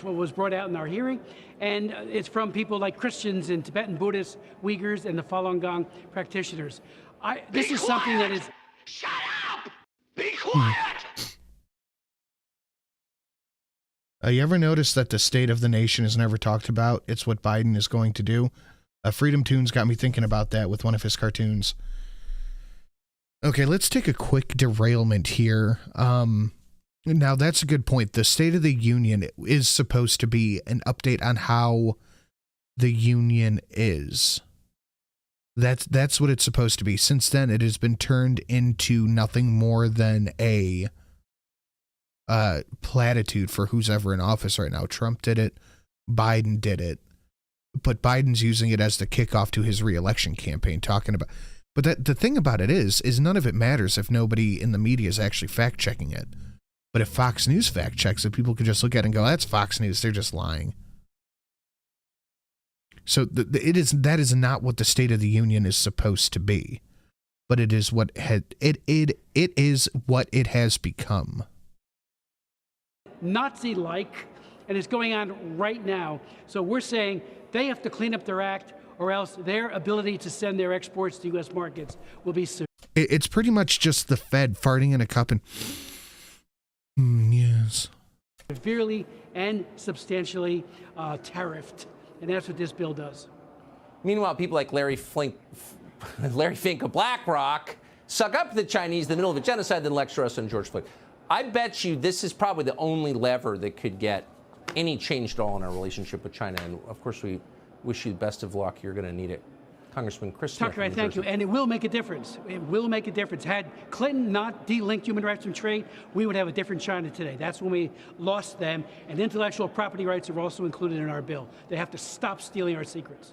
what was brought out in our hearing, and it's from people like Christians and Tibetan Buddhists, Uyghurs, and the Falun Gong practitioners. This is something that is. Shut up! Be quiet! You ever notice that the state of the nation is never talked about? It's what Biden is going to do. Freedom Tunes got me thinking about that with one of his cartoons. Okay, let's take a quick derailment here. Now, that's a good point. The State of the Union is supposed to be an update on how the union is. That's what it's supposed to be. Since then, it has been turned into nothing more than a platitude for who's ever in office right now. Trump did it. Biden did it. But Biden's using it as the kickoff to his re-election campaign, talking about. But the thing about it is none of it matters if nobody in the media is actually fact-checking it. But if Fox News fact-checks it, people could just look at it and go, that's Fox News. They're just lying. So that is not what the State of the Union is supposed to be. But it is what it is what it has become. Nazi-like, and it's going on right now. So we're saying they have to clean up their act, or else their ability to send their exports to U.S. markets will be severe. It's pretty much just the Fed farting in a cup and yes. Severely and substantially tariffed, and that's what this bill does. Meanwhile, people like Larry Fink of BlackRock suck up the Chinese in the middle of a genocide, then lecture us on George Floyd. I bet you this is probably the only lever that could get any change at all in our relationship with China. And of course, we wish you the best of luck. You're going to need it. Congressman Chris Smith. Tucker, thank you. And it will make a difference. It will make a difference. Had Clinton not delinked human rights from trade, we would have a different China today. That's when we lost them. And intellectual property rights are also included in our bill. They have to stop stealing our secrets.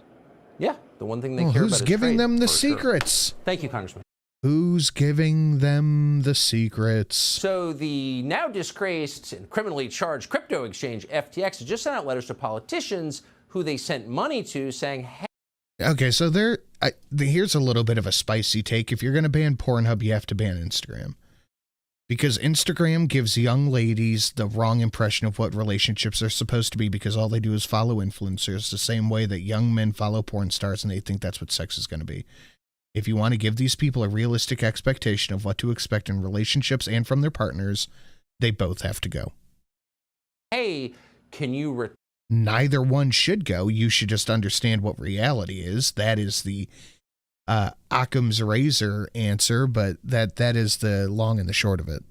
Yeah, the one thing they care about is who's giving trade, them the for sure. secrets? Thank you, Congressman. Who's giving them the secrets? So the now disgraced and criminally charged crypto exchange FTX has just sent out letters to politicians who they sent money to saying, hey. Okay, so here's a little bit of a spicy take. If you're going to ban Pornhub, you have to ban Instagram. Because Instagram gives young ladies the wrong impression of what relationships are supposed to be, because all they do is follow influencers the same way that young men follow porn stars and they think that's what sex is going to be. If you want to give these people a realistic expectation of what to expect in relationships and from their partners, they both have to go. Hey, can you... Neither one should go. You should just understand what reality is. That is the Occam's razor answer, but that is the long and the short of it.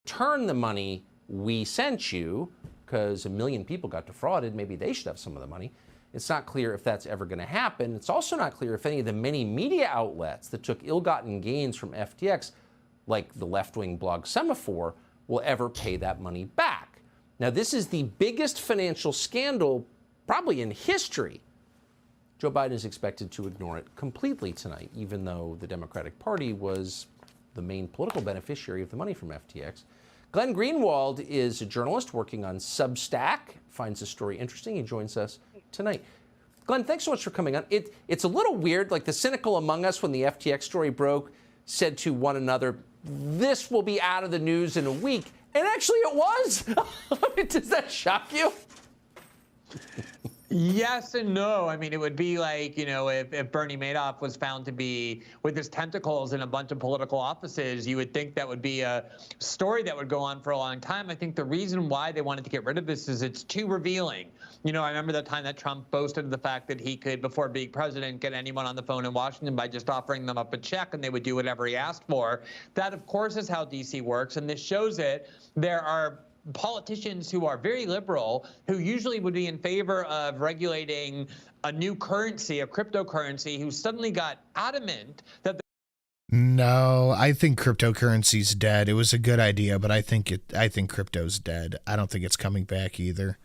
Return the money we sent you, because 1 million people got defrauded. Maybe they should have some of the money. It's not clear if that's ever going to happen. It's also not clear if any of the many media outlets that took ill-gotten gains from FTX, like the left-wing blog Semaphore, will ever pay that money back. Now, this is the biggest financial scandal probably in history. Joe Biden is expected to ignore it completely tonight, even though the Democratic Party was the main political beneficiary of the money from FTX. Glenn Greenwald is a journalist working on Substack, finds the story interesting. He joins us tonight. Glenn, thanks so much for coming on. It's a little weird, like the cynical among us when the FTX story broke said to one another, this will be out of the news in a week. And actually it was. Does that shock you? Yes and no. I mean, it would be like, if Bernie Madoff was found to be with his tentacles in a bunch of political offices, you would think that would be a story that would go on for a long time. I think the reason why they wanted to get rid of this is it's too revealing. I remember the time that Trump boasted the fact that he could, before being president, get anyone on the phone in Washington by just offering them up a check and they would do whatever he asked for. That, of course, is how D.C. works, and this shows it. There are politicians who are very liberal, who usually would be in favor of regulating a new currency, a cryptocurrency, who suddenly got adamant that No, I think cryptocurrency's dead. It was a good idea, but I think crypto's dead. I don't think it's coming back either.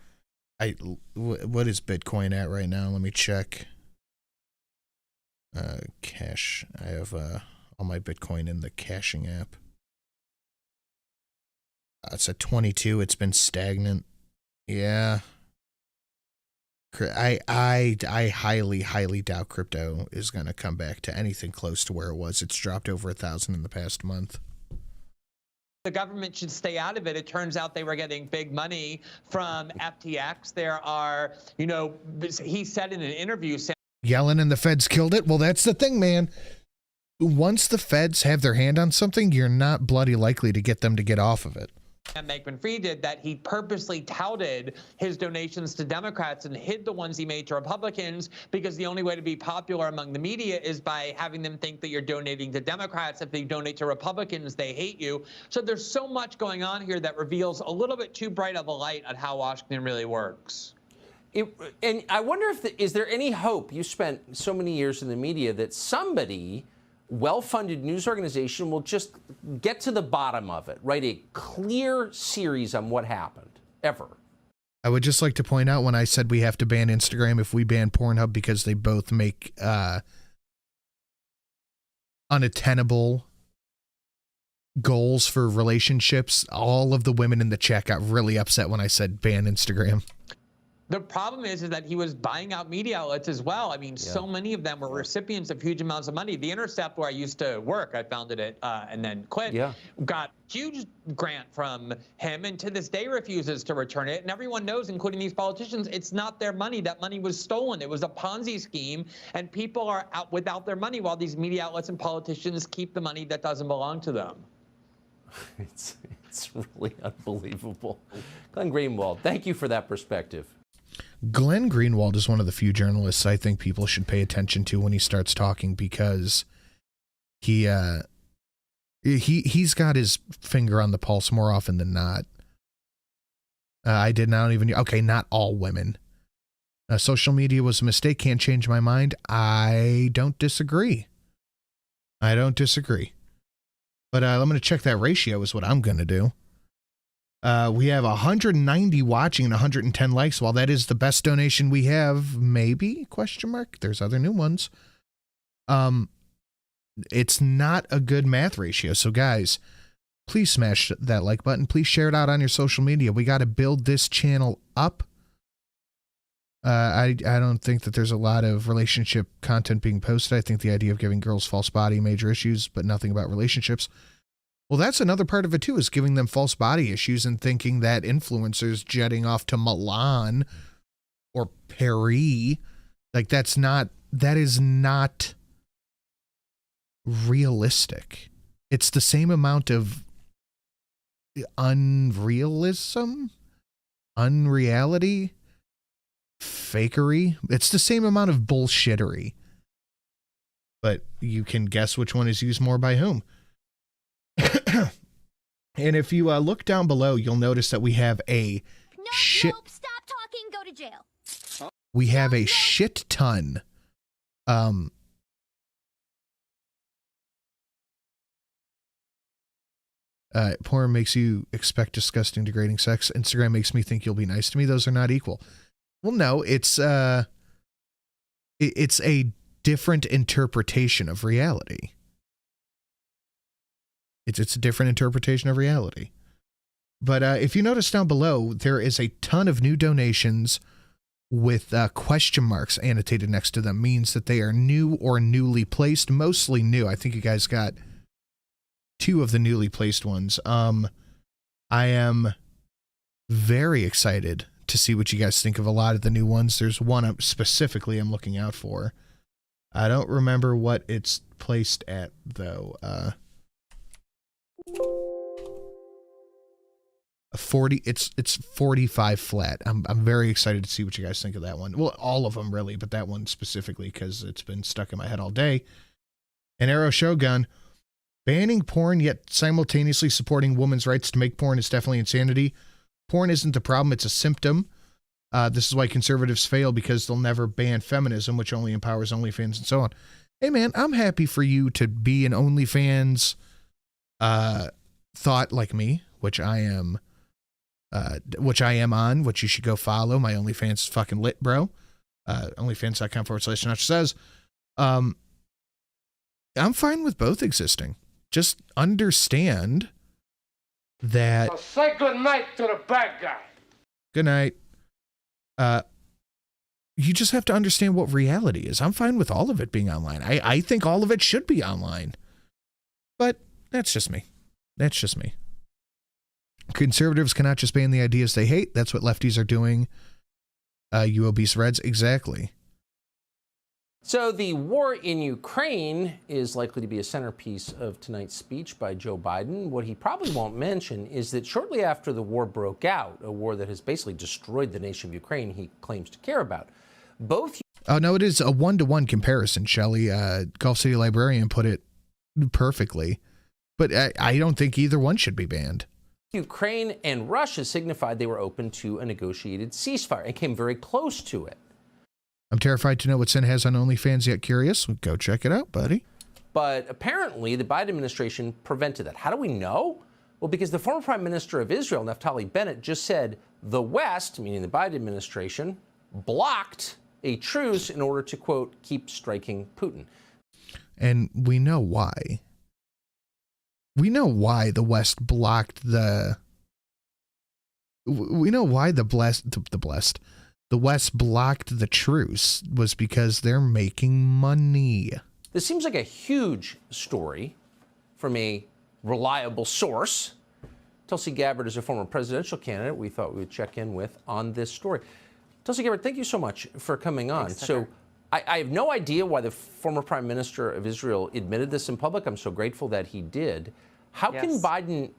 What is Bitcoin at right now? Let me check. Cash. I have all my Bitcoin in the caching app. It's at 22. It's been stagnant. Yeah. I highly doubt crypto is going to come back to anything close to where it was. It's dropped over 1,000 in the past month. the government should stay out of it. It turns out they were getting big money from FTX. There are, he said in an interview, Yellen and the feds killed it. Well, that's the thing, man. Once the feds have their hand on something, you're not bloody likely to get them to get off of it. And Bankman-Fried did, that he purposely touted his donations to Democrats and hid the ones he made to Republicans, because the only way to be popular among the media is by having them think that you're donating to Democrats. If they donate to Republicans, they hate you. So there's so much going on here that reveals a little bit too bright of a light on how Washington really works. And I wonder if is there any hope? You spent so many years in the media that somebody, well-funded news organization, will just get to the bottom of it, write a clear series on what happened, ever. I would just like to point out, when I said we have to ban Instagram if we ban Pornhub because they both make unattainable goals for relationships, all of the women in the chat got really upset when I said ban Instagram. The problem is that he was buying out media outlets as well. I mean, so many of them were recipients of huge amounts of money. The Intercept, where I used to work, I founded it and then quit, got huge grant from him, and to this day refuses to return it. And everyone knows, including these politicians, it's not their money. That money was stolen. It was a Ponzi scheme, and people are out without their money while these media outlets and politicians keep the money that doesn't belong to them. It's really unbelievable. Glenn Greenwald, thank you for that perspective. Glenn Greenwald is one of the few journalists I think people should pay attention to when he starts talking, because he's got his finger on the pulse more often than not. Not all women. Social media was a mistake. Can't change my mind. I don't disagree. But I'm going to check that ratio is what I'm going to do. We have 190 watching and 110 likes. While that is the best donation we have, maybe, ? There's other new ones. It's not a good math ratio. So guys, please smash that like button. Please share it out on your social media. We got to build this channel up. I don't think that there's a lot of relationship content being posted. I think the idea of giving girls false body, major issues, but nothing about relationships. Well, that's another part of it too, is giving them false body issues and thinking that influencers jetting off to Milan or Paris, like that is not realistic. It's the same amount of unrealism, unreality, fakery. It's the same amount of bullshittery. But you can guess which one is used more by whom. And if you look down below, you'll notice that we have a Nope, stop talking, go to jail. We have a shit ton. Porn makes you expect disgusting, degrading sex. Instagram makes me think you'll be nice to me. Those are not equal. Well, no, it's a different interpretation of reality. It's a different interpretation of reality. But if you notice down below, there is a ton of new donations with question marks annotated next to them. Means that they are new or newly placed, mostly new. I think you guys got 2 of the newly placed ones. I am very excited to see what you guys think of a lot of the new ones. There's one specifically I'm looking out for. I don't remember what it's placed at, though. 40, it's 45 flat. I'm very excited to see what you guys think of that one. Well, all of them really, but that one specifically because it's been stuck in my head all day. An Arrow Shogun, banning porn yet simultaneously supporting women's rights to make porn is definitely insanity. Porn isn't the problem, it's a symptom. This is why conservatives fail, because they'll never ban feminism, which only empowers OnlyFans and so on. Hey man, I'm happy for you to be an OnlyFans thought like me, which I am on, which you should go follow. My OnlyFans is fucking lit, bro. OnlyFans.com/Notch says, I'm fine with both existing. Just understand that. So say good night to the bad guy. Good night. You just have to understand what reality is. I'm fine with all of it being online. I think all of it should be online. But that's just me. Conservatives cannot just ban the ideas they hate. That's what lefties are doing. You obese Reds, exactly. So the war in Ukraine is likely to be a centerpiece of tonight's speech by Joe Biden. What he probably won't mention is that shortly after the war broke out, a war that has basically destroyed the nation of Ukraine he claims to care about, both... Oh, no, it is a one-to-one comparison, Shelley. Gulf City Librarian put it perfectly. But I don't think either one should be banned. Ukraine and Russia signified they were open to a negotiated ceasefire and came very close to it. I'm terrified to know what Sin has on OnlyFans, yet curious. Go check it out, buddy. But apparently the Biden administration prevented that. How do we know? Well, because the former Prime Minister of Israel, Naftali Bennett, just said the West, meaning the Biden administration, blocked a truce in order to, quote, keep striking Putin. And we know why. We know why the West blocked the... We know why the the West blocked the truce was because they're making money. This seems like a huge story from a reliable source. Tulsi Gabbard is a former presidential candidate we thought we would check in with on this story. Tulsi Gabbard, thank you so much for coming on. So I have no idea why the former prime minister of Israel admitted this in public. I'm so grateful that he did. How can Biden,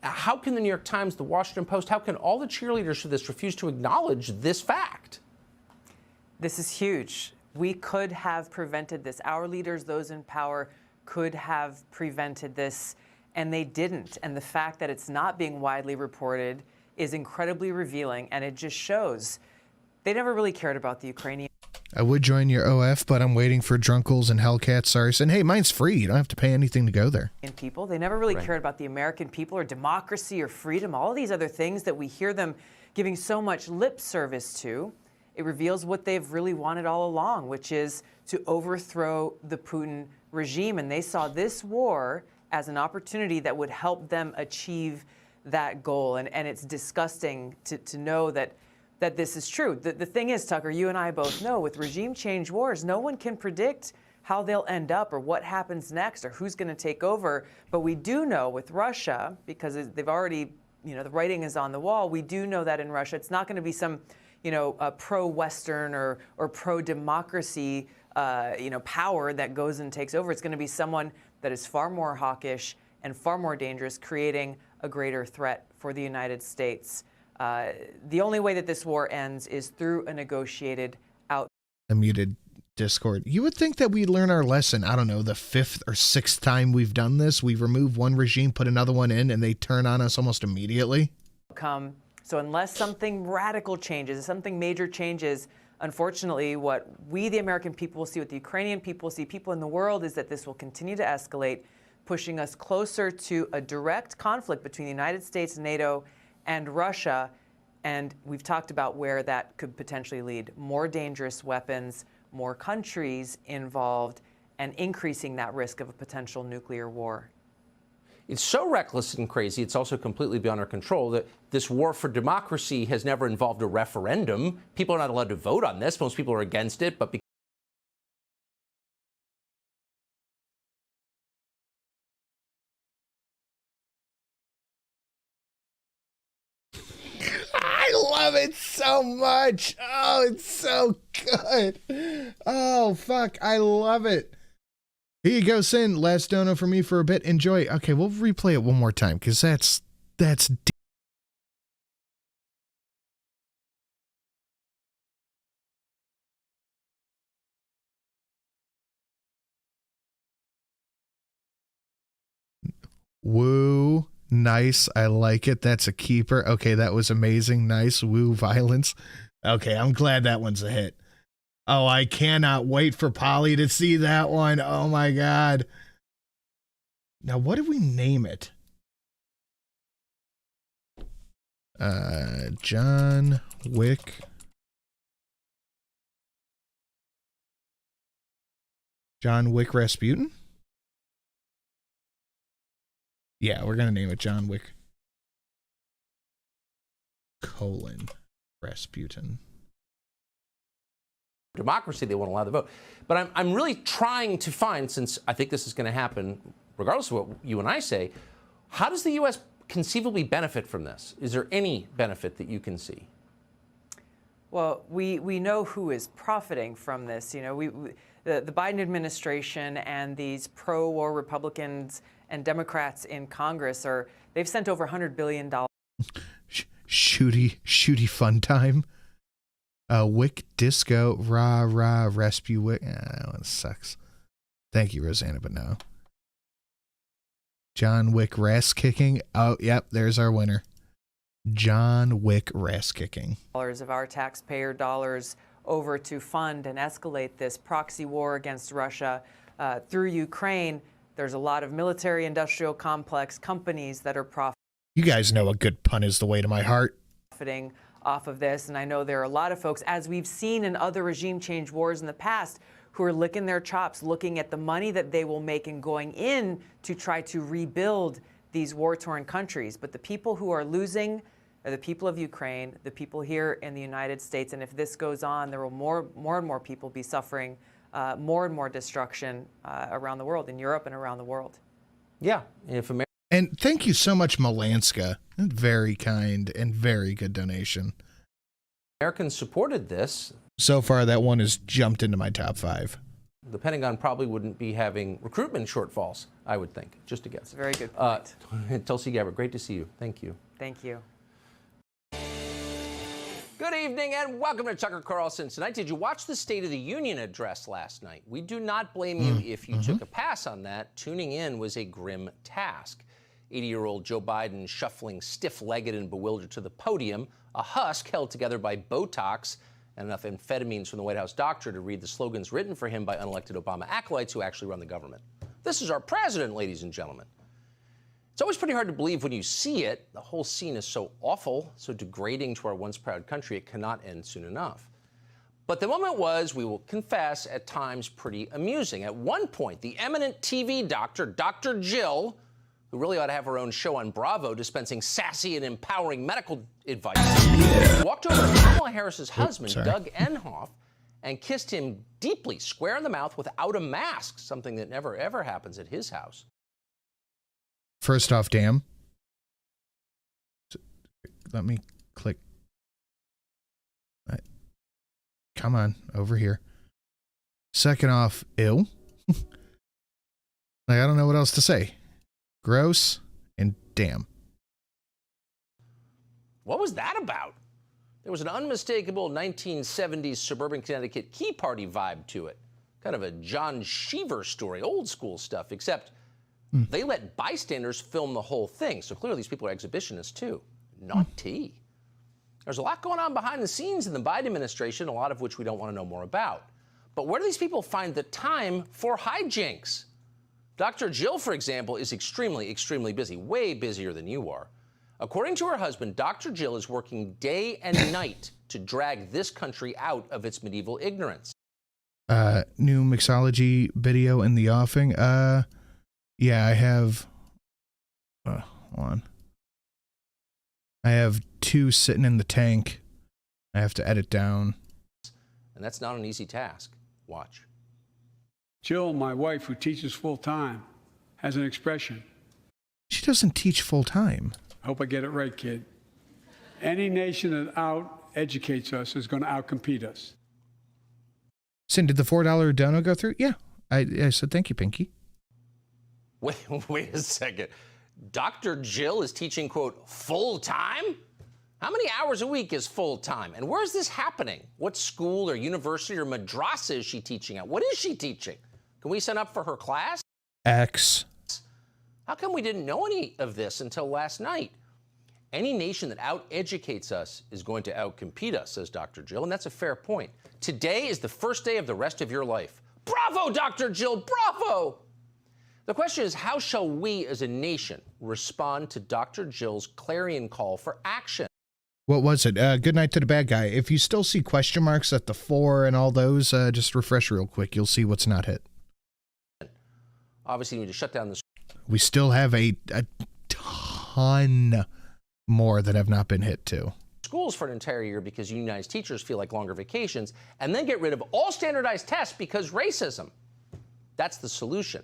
how can the New York Times, the Washington Post, how can all the cheerleaders for this refuse to acknowledge this fact? This is huge. We could have prevented this. Our leaders, those in power, could have prevented this, and they didn't. And the fact that it's not being widely reported is incredibly revealing, and it just shows they never really cared about the Ukrainian. I would join your OF, but I'm waiting for Drunkles and Hellcats. Sorry, and hey, mine's free. You don't have to pay anything to go there. People, they never really cared about the American people or democracy or freedom, all of these other things that we hear them giving so much lip service to. It reveals what they've really wanted all along, which is to overthrow the Putin regime. And they saw this war as an opportunity that would help them achieve that goal. And it's disgusting to know that this is true. The thing is, Tucker, you and I both know with regime change wars, no one can predict how they'll end up or what happens next or who's going to take over. But we do know with Russia, because they've already, the writing is on the wall, we do know that in Russia, it's not going to be some, pro-Western or pro-democracy, power that goes and takes over. It's going to be someone that is far more hawkish and far more dangerous, creating a greater threat for the United States. The only way that this war ends is through a negotiated out. A muted Discord. You would think that we'd learn our lesson. I don't know, the 5th or 6th time we've done this. We remove one regime, put another one in, and they turn on us almost immediately. So unless something radical changes, something major changes, unfortunately, what we, the American people, will see, what the Ukrainian people will see, people in the world, is that this will continue to escalate, pushing us closer to a direct conflict between the United States, NATO, and Russia. And we've talked about where that could potentially lead. More dangerous weapons, more countries involved, and increasing that risk of a potential nuclear war. It's so reckless and crazy, it's also completely beyond our control that this war for democracy has never involved a referendum. People are not allowed to vote on this. Most people are against it, but I love it so much. Oh, it's so good. Oh, fuck. I love it. Here you go, Sin. Last dono for me for a bit. Enjoy. Okay, we'll replay it one more time because that's deep. Woo. Nice. I like it. That's a keeper. Okay, that was amazing. Nice. Woo violence. Okay, I'm glad that one's a hit. Oh, I cannot wait for Polly to see that one. Oh my God. Now, what do we name it? John Wick. John Wick Rasputin? Yeah, we're going to name it John Wick Rasputin. democracy, they won't allow the vote. But I'm really trying to find, since I think this is going to happen, regardless of what you and I say, how does the U.S. conceivably benefit from this? Is there any benefit that you can see? Well, we know who is profiting from this. You know, the Biden administration and these pro-war Republicans and Democrats in Congress they've sent over $100 billion. Shooty fun time. Wick Disco, rah, rescue Wick. That one sucks. Thank you, Rosanna, but no. John Wick Rass Kicking. Oh, yep, there's our winner. John Wick Rass Kicking. Of our taxpayer dollars over to fund and escalate this proxy war against Russia through Ukraine. There's a lot of military industrial complex companies that are profiting. You guys know a good pun is the way to my heart. Profiting off of this, and I know there are a lot of folks, as we've seen in other regime change wars in the past, who are licking their chops, looking at the money that they will make and going in to try to rebuild these war-torn countries. But the people who are losing are the people of Ukraine, the people here in the United States. And if this goes on, there will more and more people be suffering more and more destruction around the world, in Europe and around the world. Yeah. If America And thank you so much, Malanska. Very kind and very good donation. Americans supported this, So far, that one has jumped into my top 5. the Pentagon probably wouldn't be having recruitment shortfalls, I would think, just a guess. It's a very good point. Tulsi Gabbard, great to see you. Thank you. Thank you. Good evening and welcome to Tucker Carlson Tonight. Did you watch the State of the Union address last night? We do not blame you if you took a pass on that. Tuning in was a grim task. 80-year-old Joe Biden shuffling stiff-legged and bewildered to the podium, a husk held together by Botox and enough amphetamines from the White House doctor to read the slogans written for him by unelected Obama acolytes who actually run the government. This is our president, ladies and gentlemen. It's always pretty hard to believe when you see it. The whole scene is so awful, so degrading to our once proud country, it cannot end soon enough. But the moment was, we will confess, at times pretty amusing. At one point, the eminent TV doctor, Dr. Jill, who really ought to have her own show on Bravo dispensing sassy and empowering medical advice, walked over to Kamala Harris's husband, Doug Emhoff, and kissed him deeply, square in the mouth without a mask, something that never, ever happens at his house. First off, damn. Let me click. Come on, over here. Second off, ew. I don't know what else to say. Gross and damn. What was that about? There was an unmistakable 1970s suburban Connecticut Key Party vibe to it. Kind of a John Cheever story, old school stuff, except they let bystanders film the whole thing. So clearly these people are exhibitionists too. Not tea. There's a lot going on behind the scenes in the Biden administration, a lot of which we don't want to know more about. But where do these people find the time for hijinks? Dr. Jill, for example, is extremely, extremely busy, way busier than you are. According to her husband, Dr. Jill is working day and night to drag this country out of its medieval ignorance. New mixology video in the offing. Yeah, I have, hold on. I have 2 sitting in the tank. I have to edit down. And that's not an easy task. Watch. Jill, my wife, who teaches full-time, has an expression. She doesn't teach full-time. I hope I get it right, kid. Any nation that out-educates us is going to out-compete us. Sin, did the $4 dono go through? Yeah. I said thank you, Pinky. Wait a second. Dr. Jill is teaching, quote, full-time? How many hours a week is full-time? And where is this happening? What school or university or madrasa is she teaching at? What is she teaching? Can we sign up for her class? X. How come we didn't know any of this until last night? Any nation that out-educates us is going to out-compete us, says Dr. Jill, and that's a fair point. Today is the first day of the rest of your life. Bravo, Dr. Jill, bravo! The question is, how shall we as a nation respond to Dr. Jill's clarion call for action? What was it? Good night to the bad guy. If you still see question marks at the 4 and all those, just refresh real quick. You'll see what's not hit. Obviously, you need to shut down the... We still have a ton more that have not been hit too. Schools for an entire year because unionized teachers feel like longer vacations, and then get rid of all standardized tests because racism. That's the solution.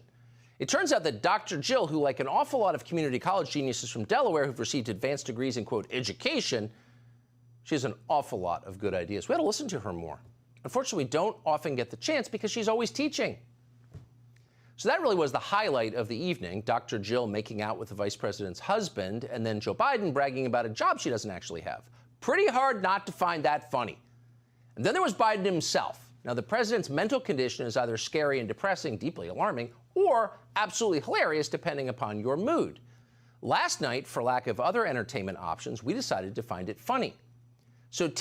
It turns out that Dr. Jill, who, like an awful lot of community college geniuses from Delaware who've received advanced degrees in, quote, education, she has an awful lot of good ideas. We ought to listen to her more. Unfortunately, we don't often get the chance because she's always teaching. So that really was the highlight of the evening, Dr. Jill making out with the vice president's husband, and then Joe Biden bragging about a job she doesn't actually have. Pretty hard not to find that funny. And then there was Biden himself. Now, the president's mental condition is either scary and depressing, deeply alarming, or absolutely hilarious, depending upon your mood. Last night, for lack of other entertainment options, we decided to find it funny. So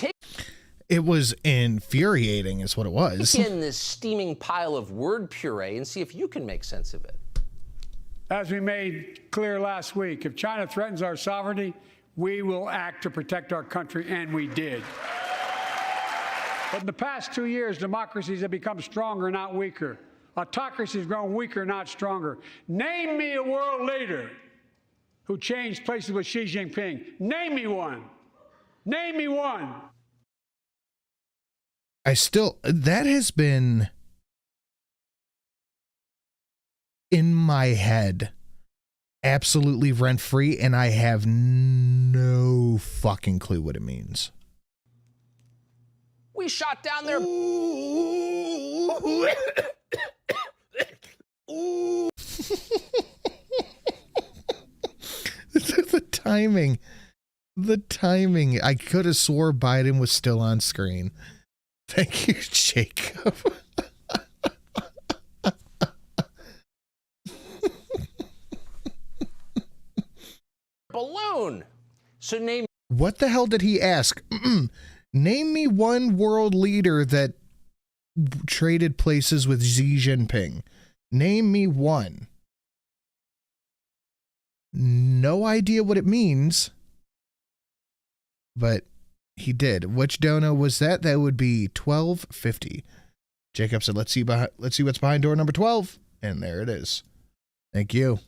it was infuriating is what it was. Take in this steaming pile of word puree and see if you can make sense of it. As we made clear last week, if China threatens our sovereignty, we will act to protect our country, and we did. But in the past 2 years, democracies have become stronger, not weaker. Autocracy has grown weaker, not stronger. Name me a world leader who changed places with Xi Jinping. Name me one. Name me one. That has been in my head absolutely rent free, and I have no fucking clue what it means. We shot down their. The timing. I could have swore Biden was still on screen. Thank you, Jacob. Balloon. So name. What the hell did he ask? Name me one world leader that traded places with Xi Jinping. Name me one. No idea what it means, but he did. Which dono was that? That would be 1250. Jacob said, let's see what's behind door number 12. And there it is. Thank you.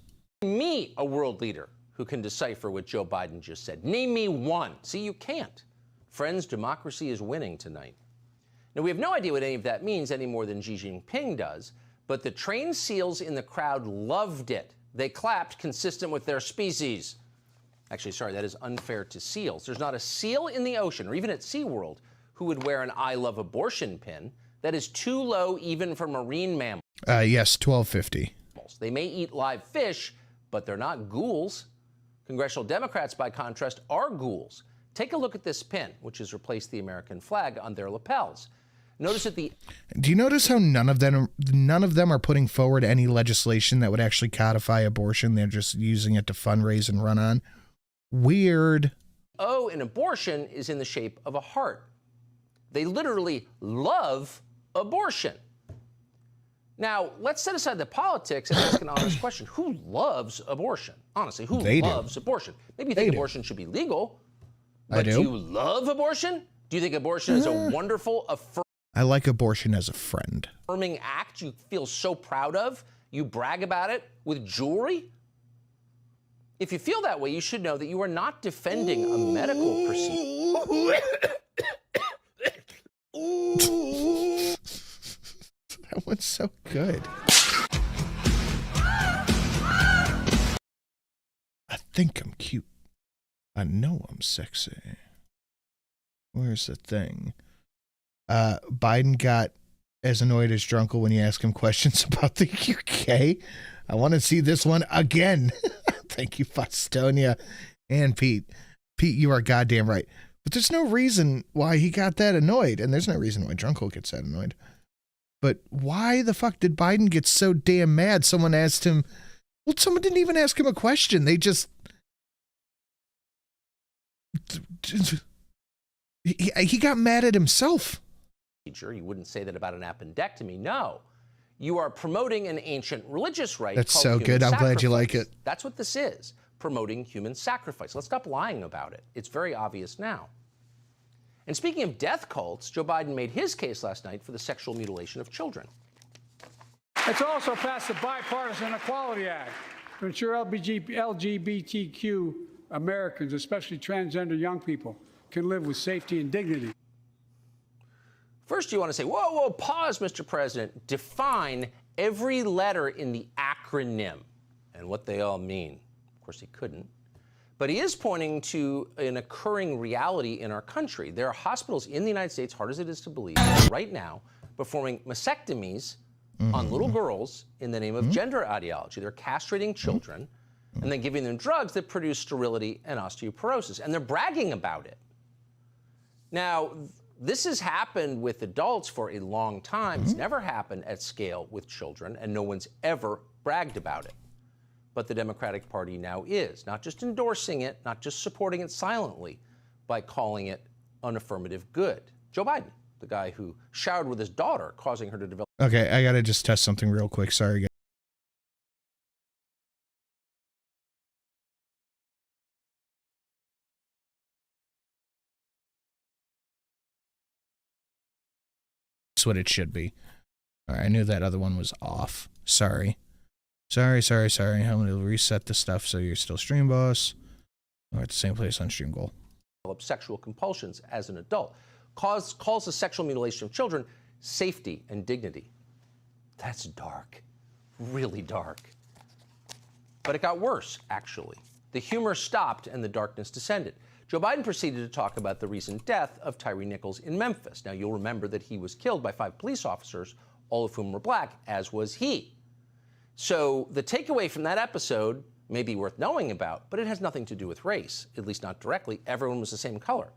Me, a world leader who can decipher what Joe Biden just said. Name me one. See, you can't. Friends, democracy is winning tonight. Now, we have no idea what any of that means any more than Xi Jinping does, but the trained seals in the crowd loved it. They clapped consistent with their species. Actually, sorry, that is unfair to seals. There's not a seal in the ocean, or even at SeaWorld, who would wear an I love abortion pin. That is too low even for marine mammals. Yes, 1250. They may eat live fish, but they're not ghouls. Congressional Democrats, by contrast, are ghouls. Take a look at this pin, which has replaced the American flag on their lapels. Notice that the... Do you notice how none of them are putting forward any legislation that would actually codify abortion? They're just using it to fundraise and run on. Weird. O in abortion is in the shape of a heart. They literally love abortion. Now, let's set aside the politics and ask an honest question. Who loves abortion? Honestly, who loves abortion? Maybe you think abortion should be legal, but do you love abortion? Do you think abortion is a wonderful, I like abortion as a friend. affirming act you feel so proud of? You brag about it with jewelry? If you feel that way, you should know that you are not defending a medical procedure. That one's so good. I think I'm cute. I know I'm sexy. Where's the thing? Biden got as annoyed as Drunkle when you ask him questions about the UK. I want to see this one again. Thank you, Fostonia and Pete. Pete, you are goddamn right. But there's no reason why he got that annoyed, and there's no reason why Drunkle gets that annoyed. But why the fuck did Biden get so damn mad? Someone asked him, well, someone didn't even ask him a question. They just... He got mad at himself. You wouldn't say that about an appendectomy. No. You are promoting an ancient religious right. That's called so good. I'm glad you like it. That's what this is. Promoting human sacrifice. Let's stop lying about it. It's very obvious now. And speaking of death cults, Joe Biden made his case last night for the sexual mutilation of children. It's also passed the Bipartisan Equality Act to ensure LGBTQ Americans, especially transgender young people, can live with safety and dignity. First, you want to say, whoa, whoa, pause, Mr. President. Define every letter in the acronym and what they all mean. Of course, he couldn't. But he is pointing to an occurring reality in our country. There are hospitals in the United States, hard as it is to believe, right now, performing mastectomies on little girls in the name of gender ideology. They're castrating children and then giving them drugs that produce sterility and osteoporosis. And they're bragging about it. Now, this has happened with adults for a long time. It's never happened at scale with children, and no one's ever bragged about it. But the Democratic Party now is, not just endorsing it, not just supporting it silently, by calling it an affirmative good. Joe Biden, the guy who showered with his daughter, causing her to develop... Okay, I gotta just test something real quick. Sorry, guys. That's what it should be. All right, I knew that other one was off. Sorry. Sorry. I'm going to reset the stuff so you're still Stream Boss. We're at the same place on Stream Goal. develop sexual compulsions as an adult, calls the sexual mutilation of children safety and dignity. That's dark, really dark. But it got worse, actually. The humor stopped and the darkness descended. Joe Biden proceeded to talk about the recent death of Tyree Nichols in Memphis. Now, you'll remember that he was killed by 5 police officers, all of whom were black, as was he. So the takeaway from that episode may be worth knowing about, but it has nothing to do with race, at least not directly. Everyone was the same color.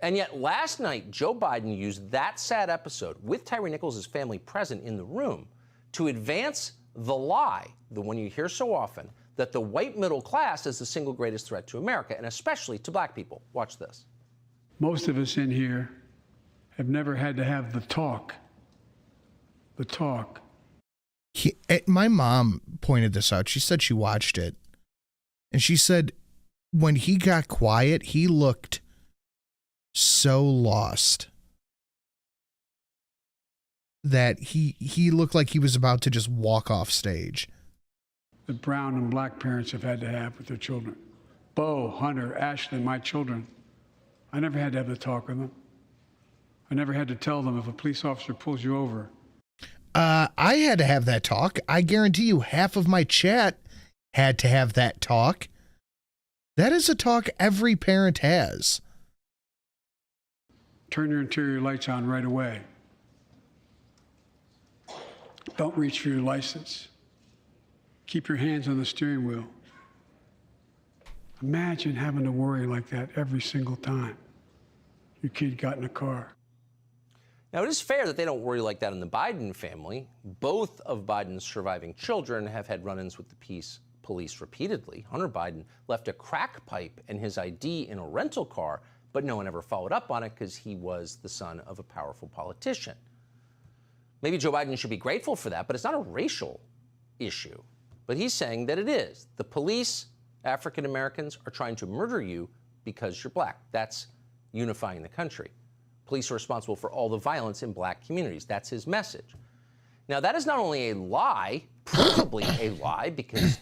And yet last night, Joe Biden used that sad episode with Tyree Nichols' family present in the room to advance the lie, the one you hear so often, that the white middle class is the single greatest threat to America, and especially to black people. Watch this. Most of us in here have never had to have the talk. The talk. My mom pointed this out. She said she watched it. And she said when he got quiet, he looked so lost that he looked like he was about to just walk off stage. That brown and black parents have had to have with their children. Bo, Hunter, Ashley, my children. I never had to have the talk with them. I never had to tell them if a police officer pulls you over. I had to have that talk. I guarantee you half of my chat had to have that talk. That is a talk every parent has. Turn your interior lights on right away. Don't reach for your license. Keep your hands on the steering wheel. Imagine having to worry like that every single time your kid got in a car. Now, it is fair that they don't worry like that in the Biden family. Both of Biden's surviving children have had run-ins with the police repeatedly. Hunter Biden left a crack pipe and his ID in a rental car, but no one ever followed up on it because he was the son of a powerful politician. Maybe Joe Biden should be grateful for that, but it's not a racial issue. But he's saying that it is. The police, African Americans, are trying to murder you because you're black. That's unifying the country. Police are responsible for all the violence in black communities. That's his message. Now, that is not only a lie, probably a lie, because...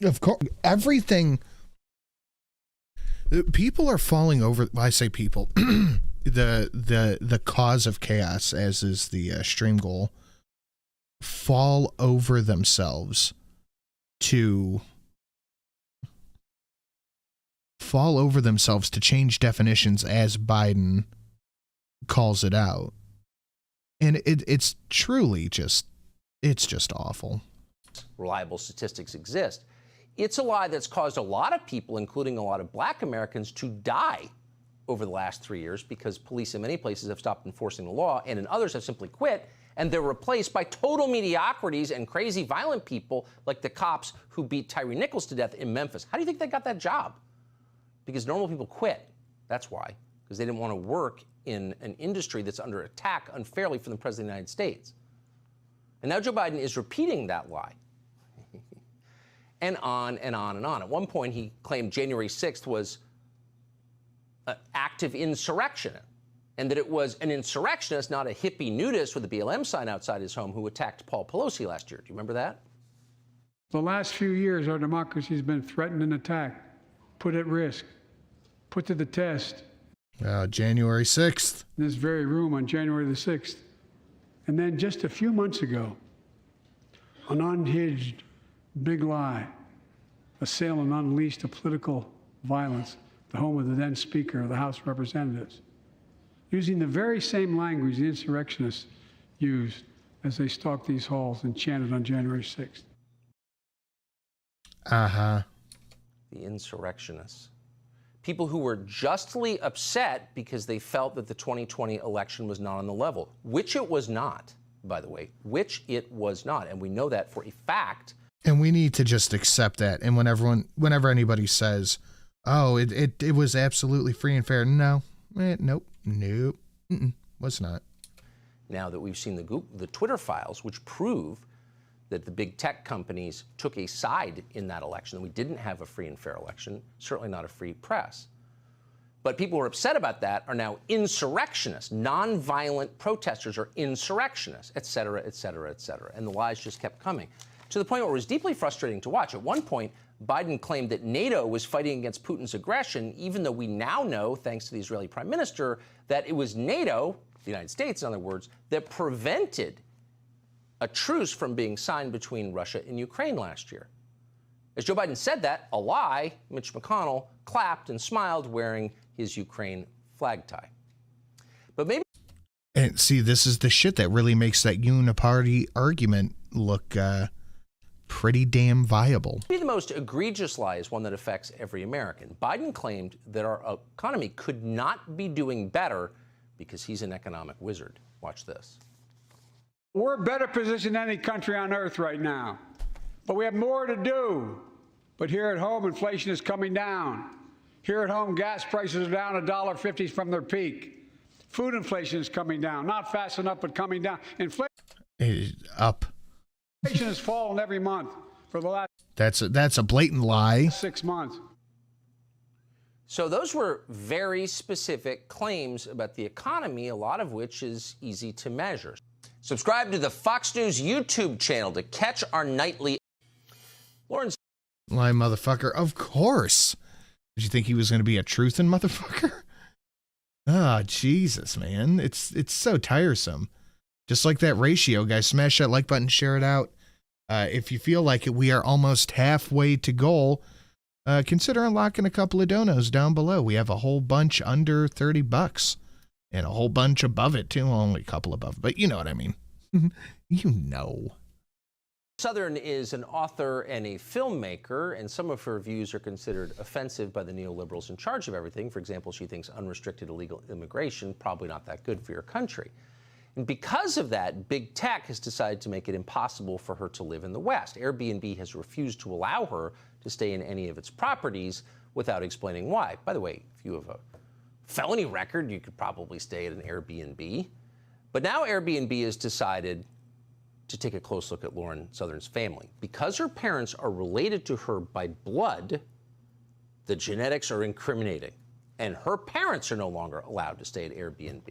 Of course, everything... People are falling over... I say people. the cause of chaos, as is the stream goal, fall over themselves to change definitions as Biden calls it out. And it's truly just awful. Reliable statistics exist. It's a lie that's caused a lot of people, including a lot of black Americans, to die over the last 3 years because police in many places have stopped enforcing the law and in others have simply quit, and they're replaced by total mediocrities and crazy violent people like the cops who beat Tyree Nichols to death in Memphis. How do you think they got that job? Because normal people quit. That's why. Because they didn't want to work in an industry that's under attack unfairly from the President of the United States. And now Joe Biden is repeating that lie. And on and on and on. At one point, he claimed January 6th was an active insurrection, and that it was an insurrectionist, not a hippie nudist with a BLM sign outside his home who attacked Paul Pelosi last year. Do you remember that? The last few years, our democracy has been threatened and attacked, put at risk, put to the test. January 6th. In this very room on January the 6th. And then just a few months ago, an unhinged big lie, assailant unleashed a political violence, the home of the then Speaker of the House of Representatives, using the very same language the insurrectionists used as they stalked these halls and chanted on January 6th. Uh-huh. The insurrectionists. People who were justly upset because they felt that the 2020 election was not on the level, which it was not, by the way, which it was not. And we know that for a fact. And we need to just accept that. And whenever anybody says, oh, it was absolutely free and fair. No, nope, was not. Now that we've seen the Twitter files, which prove that the big tech companies took a side in that election, and we didn't have a free and fair election, certainly not a free press. But people who are upset about that are now insurrectionists. Nonviolent protesters are insurrectionists, et cetera, et cetera, et cetera. And the lies just kept coming. to the point where it was deeply frustrating to watch. At one point, Biden claimed that NATO was fighting against Putin's aggression, even though we now know, thanks to the Israeli prime minister, that it was NATO, the United States, in other words, that prevented a truce from being signed between Russia and Ukraine last year. As Joe Biden said that, a lie, Mitch McConnell clapped and smiled wearing his Ukraine flag tie. But maybe... And see, this is the shit that really makes that uniparty argument look pretty damn viable. Maybe the most egregious lie is one that affects every American. Biden claimed that our economy could not be doing better because he's an economic wizard. Watch this. We're better positioned than any country on earth right now, but we have more to do. But here at home, inflation is coming down. Here at home, gas prices are down $1.50 from their peak. Food inflation is coming down, not fast enough, but coming down. Inflation up. Inflation has fallen every month for the last. That's a blatant lie. 6 months. So those were very specific claims about the economy, a lot of which is easy to measure. Subscribe to the Fox News YouTube channel to catch our nightly. Lauren. Lie, motherfucker. Of course. Did you think he was going to be a truthin' motherfucker? Oh, Jesus, man. It's so tiresome. Just like that ratio, guys. Smash that like button, share it out. If you feel like it, we are almost halfway to goal. Consider unlocking a couple of donos down below. We have a whole bunch under $30 and a whole bunch above it, too. Only a couple above, but you know what I mean. You know. Southern is an author and a filmmaker, and some of her views are considered offensive by the neoliberals in charge of everything. For example, she thinks unrestricted illegal immigration probably not that good for your country. And because of that, big tech has decided to make it impossible for her to live in the West. Airbnb has refused to allow her to stay in any of its properties without explaining why. By the way, if you have a felony record, you could probably stay at an Airbnb. But now Airbnb has decided to take a close look at Lauren Southern's family. Because her parents are related to her by blood, the genetics are incriminating, and her parents are no longer allowed to stay at Airbnb,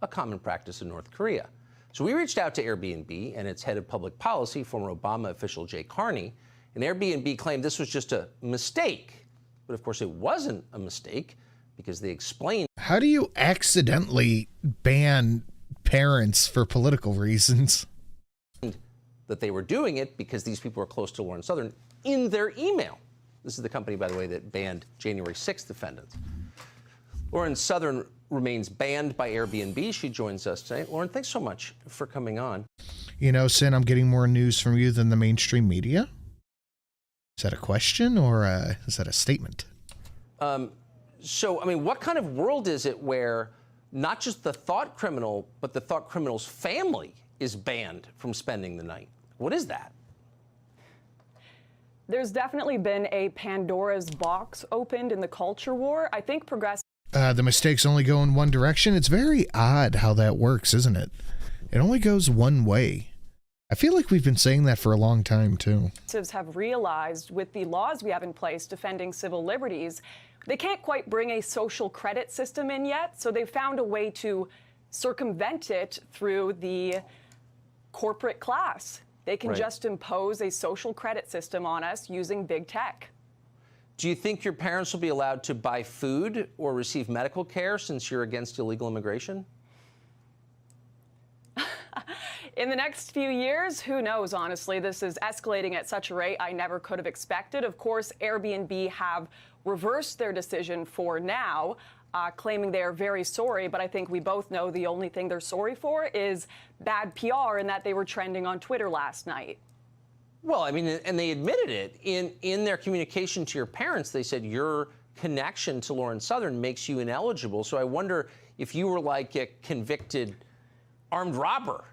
a common practice in North Korea. So we reached out to Airbnb and its head of public policy, former Obama official Jay Carney, and Airbnb claimed this was just a mistake. But of course it wasn't a mistake because they explained. How do you accidentally ban parents for political reasons? That they were doing it because these people were close to Lauren Southern in their email. This is the company, by the way, that banned January 6th defendants. Lauren Southern remains banned by Airbnb. She joins us tonight. Lauren, thanks so much for coming on. You know, Sin, I'm getting more news from you than the mainstream media. Is that a question or is that a statement? So, I mean, what kind of world is it where not just the thought criminal, but the thought criminal's family is banned from spending the night? What is that? There's definitely been a Pandora's box opened in the culture war. I think progressive. The mistakes only go in one direction. It's very odd how that works, isn't it? It only goes one way. I feel like we've been saying that for a long time, too. Progressives have realized with the laws we have in place defending civil liberties, they can't quite bring a social credit system in yet. So they've found a way to circumvent it through the corporate class. They can just impose a social credit system on us using big tech. Do you think your parents will be allowed to buy food or receive medical care since you're against illegal immigration? In the next few years, who knows, honestly. This is escalating at such a rate I never could have expected. Of course, Airbnb have reversed their decision for now, claiming they are very sorry, but I think we both know the only thing they're sorry for is bad PR and that they were trending on Twitter last night. Well, I mean, and they admitted it. In their communication to your parents, they said your connection to Lauren Southern makes you ineligible. So I wonder if you were like a convicted armed robber,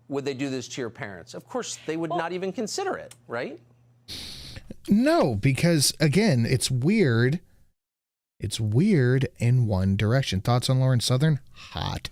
would they do this to your parents? Of course, they would not even consider it, right? No, because, again, it's weird. It's weird in one direction. Thoughts on Lauren Southern? Hot.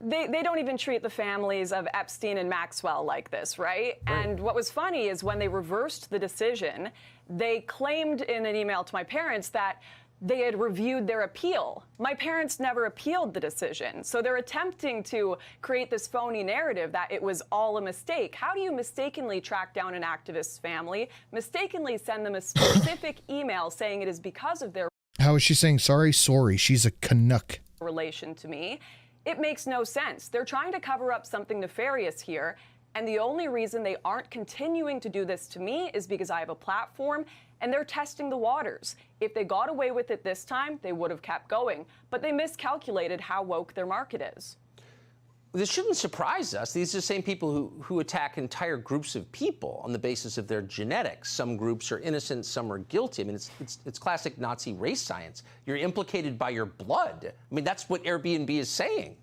They don't even treat the families of Epstein and Maxwell like this, right? And what was funny is when they reversed the decision, they claimed in an email to my parents that they had reviewed their appeal. My parents never appealed the decision, so they're attempting to create this phony narrative that it was all a mistake. How do you mistakenly track down an activist's family, mistakenly send them a specific email saying it is because of their How is she saying sorry? Sorry, she's a Canuck. relation to me? It makes no sense. They're trying to cover up something nefarious here, and the only reason they aren't continuing to do this to me is because I have a platform and they're testing the waters. If they got away with it this time, they would have kept going, but they miscalculated how woke their market is. This shouldn't surprise us. These are the same people who attack entire groups of people on the basis of their genetics. Some groups are innocent, some are guilty. I mean, it's classic Nazi race science. You're implicated by your blood. I mean, that's what Airbnb is saying.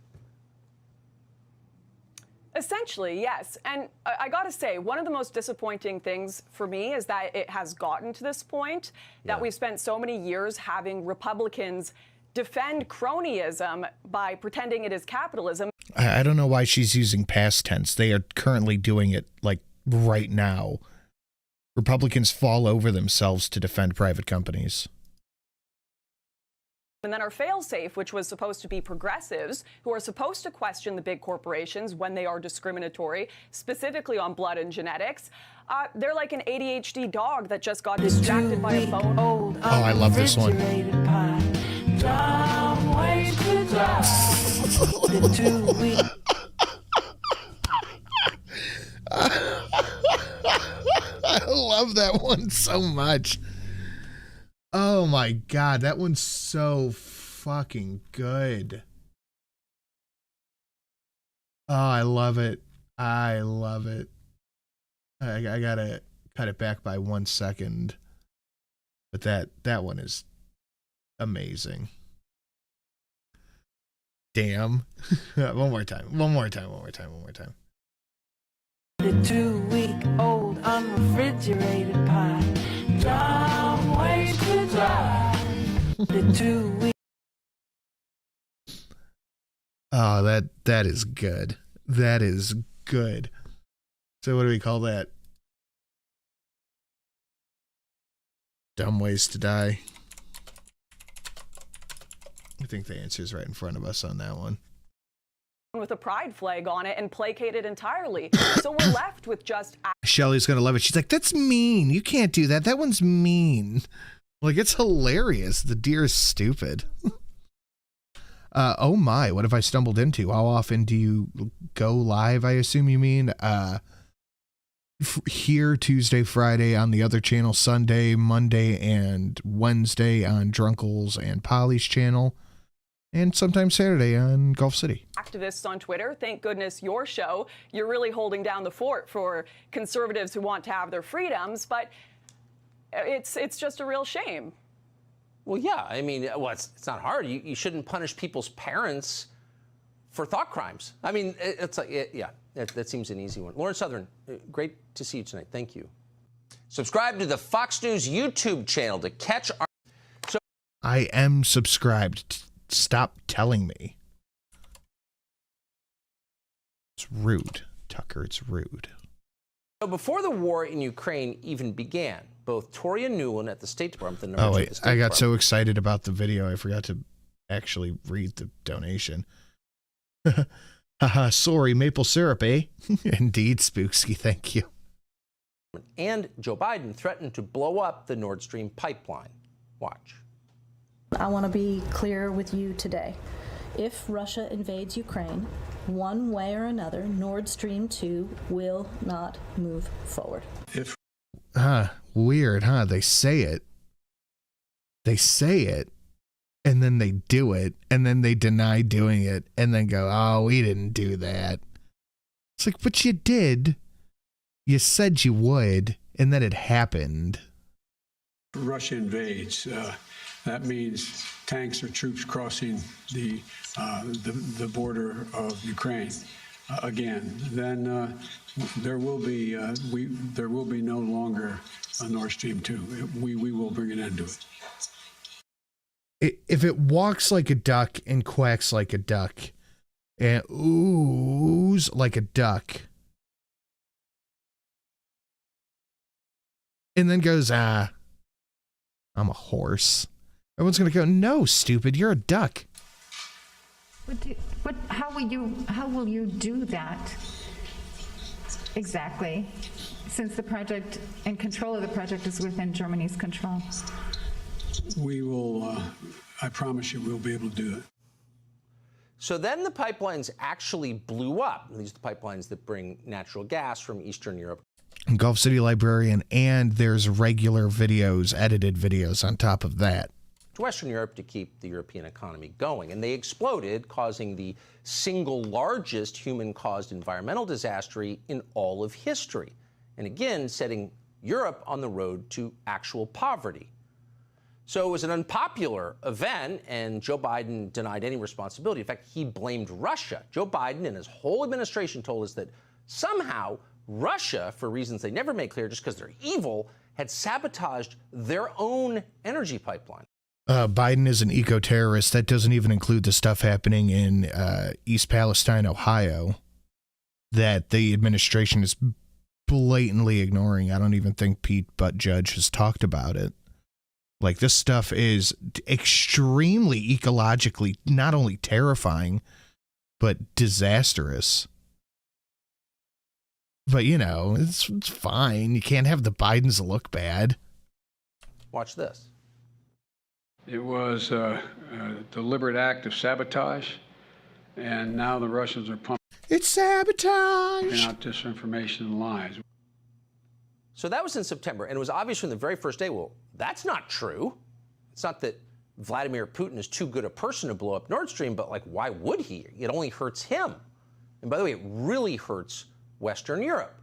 Essentially, yes. And I gotta say, one of the most disappointing things for me is that it has gotten to this point, that we've spent so many years having Republicans defend cronyism by pretending it is capitalism. I don't know why she's using past tense. They are currently doing it, like, right now. Republicans fall over themselves to defend private companies. And then our failsafe, which was supposed to be progressives, who are supposed to question the big corporations when they are discriminatory, specifically on blood and genetics. They're like an ADHD dog that just got distracted by a phone. Oh, I love this one. I love that one so much. Oh my God, that one's so fucking good. Oh, I love it. I love it. I gotta cut it back by 1 second. But that one is amazing. Damn. One more time. The 2-week-old unrefrigerated pie. Long way to drive. The 2-week. Oh, that is good. That is good. So what do we call that? Dumb ways to die. I think the answer is right in front of us on that one. With a pride flag on it and placated entirely. So we're left with just... Shelly's going to love it. She's like, that's mean. You can't do that. That one's mean. Like, it's hilarious. The deer is stupid. Oh my, what have I stumbled into? How often do you go live, I assume you mean? Here, Tuesday, Friday, on the other channel, Sunday, Monday, and Wednesday on Drunkle's and Polly's channel. And sometimes Saturday on Gulf City. Activists on Twitter, thank goodness your show. You're really holding down the fort for conservatives who want to have their freedoms, but it's just a real shame. Well, yeah, I mean, well, it's not hard. You shouldn't punish people's parents for thought crimes. I mean, it's like, yeah, that seems an easy one. Lauren Southern, great to see you tonight. Thank you. Subscribe to the Fox News YouTube channel to catch our... I am subscribed. Stop telling me. It's rude, Tucker. It's rude. So before the war in Ukraine even began, both Toria Newland at the State Department... Oh, wait. I got so excited about the video, I forgot to actually read the donation. Haha, sorry, maple syrup, eh? Indeed, Spooksky, thank you. And Joe Biden threatened to blow up the Nord Stream pipeline. Watch. I want to be clear with you today. If Russia invades Ukraine, one way or another, Nord Stream 2 will not move forward. Weird, huh? They say it. And then they do it, and then they deny doing it, and then go, oh, we didn't do that. It's like, but you did. You said you would, and then it happened. Russia invades. That means tanks or troops crossing the border of Ukraine again. Then there will be no longer a Nord Stream 2. We will bring an end to it. If it walks like a duck and quacks like a duck and oohs like a duck and then goes, I'm a horse, Everyone's going to go, no, stupid, you're a duck. How will you do that exactly, since the project and control of the project is within Germany's control? We will, I promise you, we'll be able to do it. So then the pipelines actually blew up. These are the pipelines that bring natural gas from Eastern Europe. Gulf City Librarian, and there's regular videos, edited videos on top of that. To Western Europe to keep the European economy going. And they exploded, causing the single largest human-caused environmental disaster in all of history. And again, setting Europe on the road to actual poverty. So it was an unpopular event, and Joe Biden denied any responsibility. In fact, he blamed Russia. Joe Biden and his whole administration told us that somehow Russia, for reasons they never made clear, just because they're evil, had sabotaged their own energy pipeline. Biden is an eco-terrorist. That doesn't even include the stuff happening in East Palestine, Ohio, that the administration is blatantly ignoring. I don't even think Pete Buttigieg has talked about it. Like, this stuff is extremely ecologically not only terrifying, but disastrous. But, you know, it's fine. You can't have the Bidens look bad. Watch this. It was a deliberate act of sabotage, and now the Russians are pumping sabotage out disinformation and lies. So that was in September, and it was obvious from the very first day, well, that's not true. It's not that Vladimir Putin is too good a person to blow up Nord Stream, but, like, why would he? It only hurts him. And by the way, it really hurts Western Europe.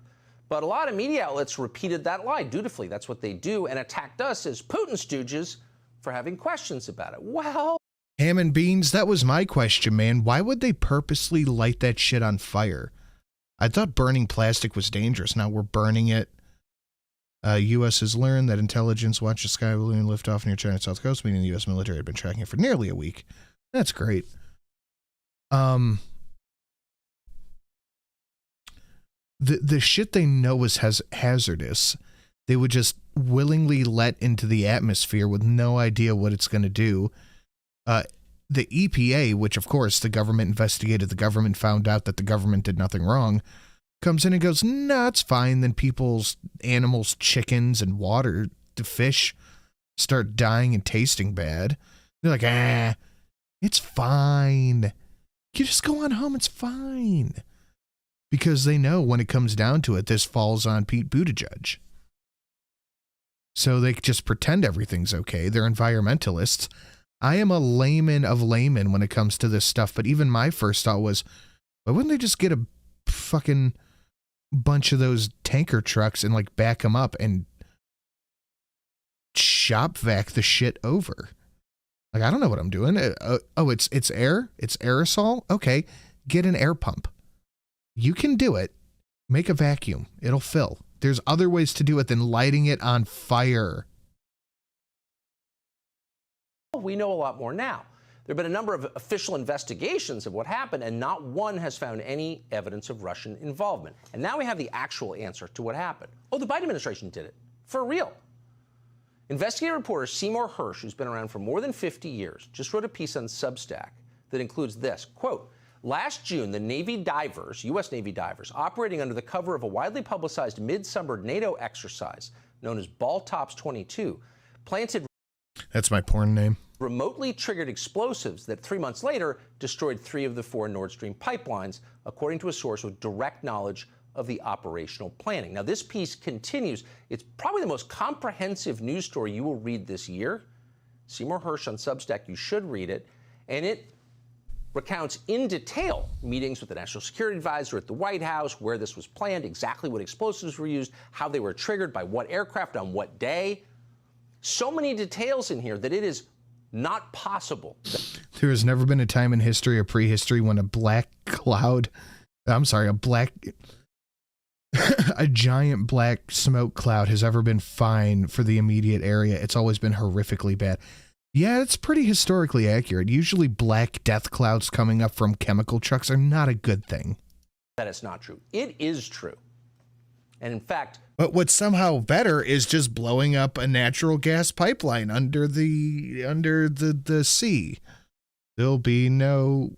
But a lot of media outlets repeated that lie dutifully. That's what they do, and attacked us as Putin stooges for having questions about it. Well, ham and beans, that was my question, man. Why would they purposely light that shit on fire? I thought burning plastic was dangerous. Now we're burning it. U.S. has learned that intelligence watched a sky balloon lift off near China's south coast, meaning the U.S. military had been tracking it for nearly a week. That's great. The shit they know is hazardous, they would just willingly let into the atmosphere with no idea what it's going to do. The EPA, which of course the government investigated, the government found out that the government did nothing wrong, comes in and goes, no, it's fine. Then people's animals, chickens, and water, the fish start dying and tasting bad. They're like, it's fine. You just go on home, it's fine. Because they know when it comes down to it, this falls on Pete Buttigieg. So they just pretend everything's okay. They're environmentalists. I am a layman of laymen when it comes to this stuff, but even my first thought was, why wouldn't they just get a fucking bunch of those tanker trucks and, like, back them up and shop vac the shit over? Like, I don't know what I'm doing. It's air? It's aerosol? Okay, get an air pump. You can do it. Make a vacuum. It'll fill. There's other ways to do it than lighting it on fire. we know a lot more now. There have been a number of official investigations of what happened, and not one has found any evidence of Russian involvement. And now we have the actual answer to what happened. Oh, the Biden administration did it. For real. Investigative reporter Seymour Hersh, who's been around for more than 50 years, just wrote a piece on Substack that includes this, quote, last June, the Navy divers, U.S. Navy divers, operating under the cover of a widely publicized midsummer NATO exercise known as Baltops 22, planted... That's my porn name. ...remotely triggered explosives that 3 months later destroyed 3 of the 4 Nord Stream pipelines, according to a source with direct knowledge of the operational planning. Now, this piece continues. It's probably the most comprehensive news story you will read this year. Seymour Hersh on Substack, you should read it. And it recounts in detail meetings with the National Security Advisor at the White House, where this was planned, exactly what explosives were used, how they were triggered, by what aircraft, on what day. So many details in here that it is not possible. There has never been a time in history or prehistory when a giant black smoke cloud has ever been fine for the immediate area. It's always been horrifically bad. Yeah, it's pretty historically accurate. Usually black death clouds coming up from chemical trucks are not a good thing. That it's not true. It is true. And in fact, But what's somehow better is just blowing up a natural gas pipeline under the sea. There'll be no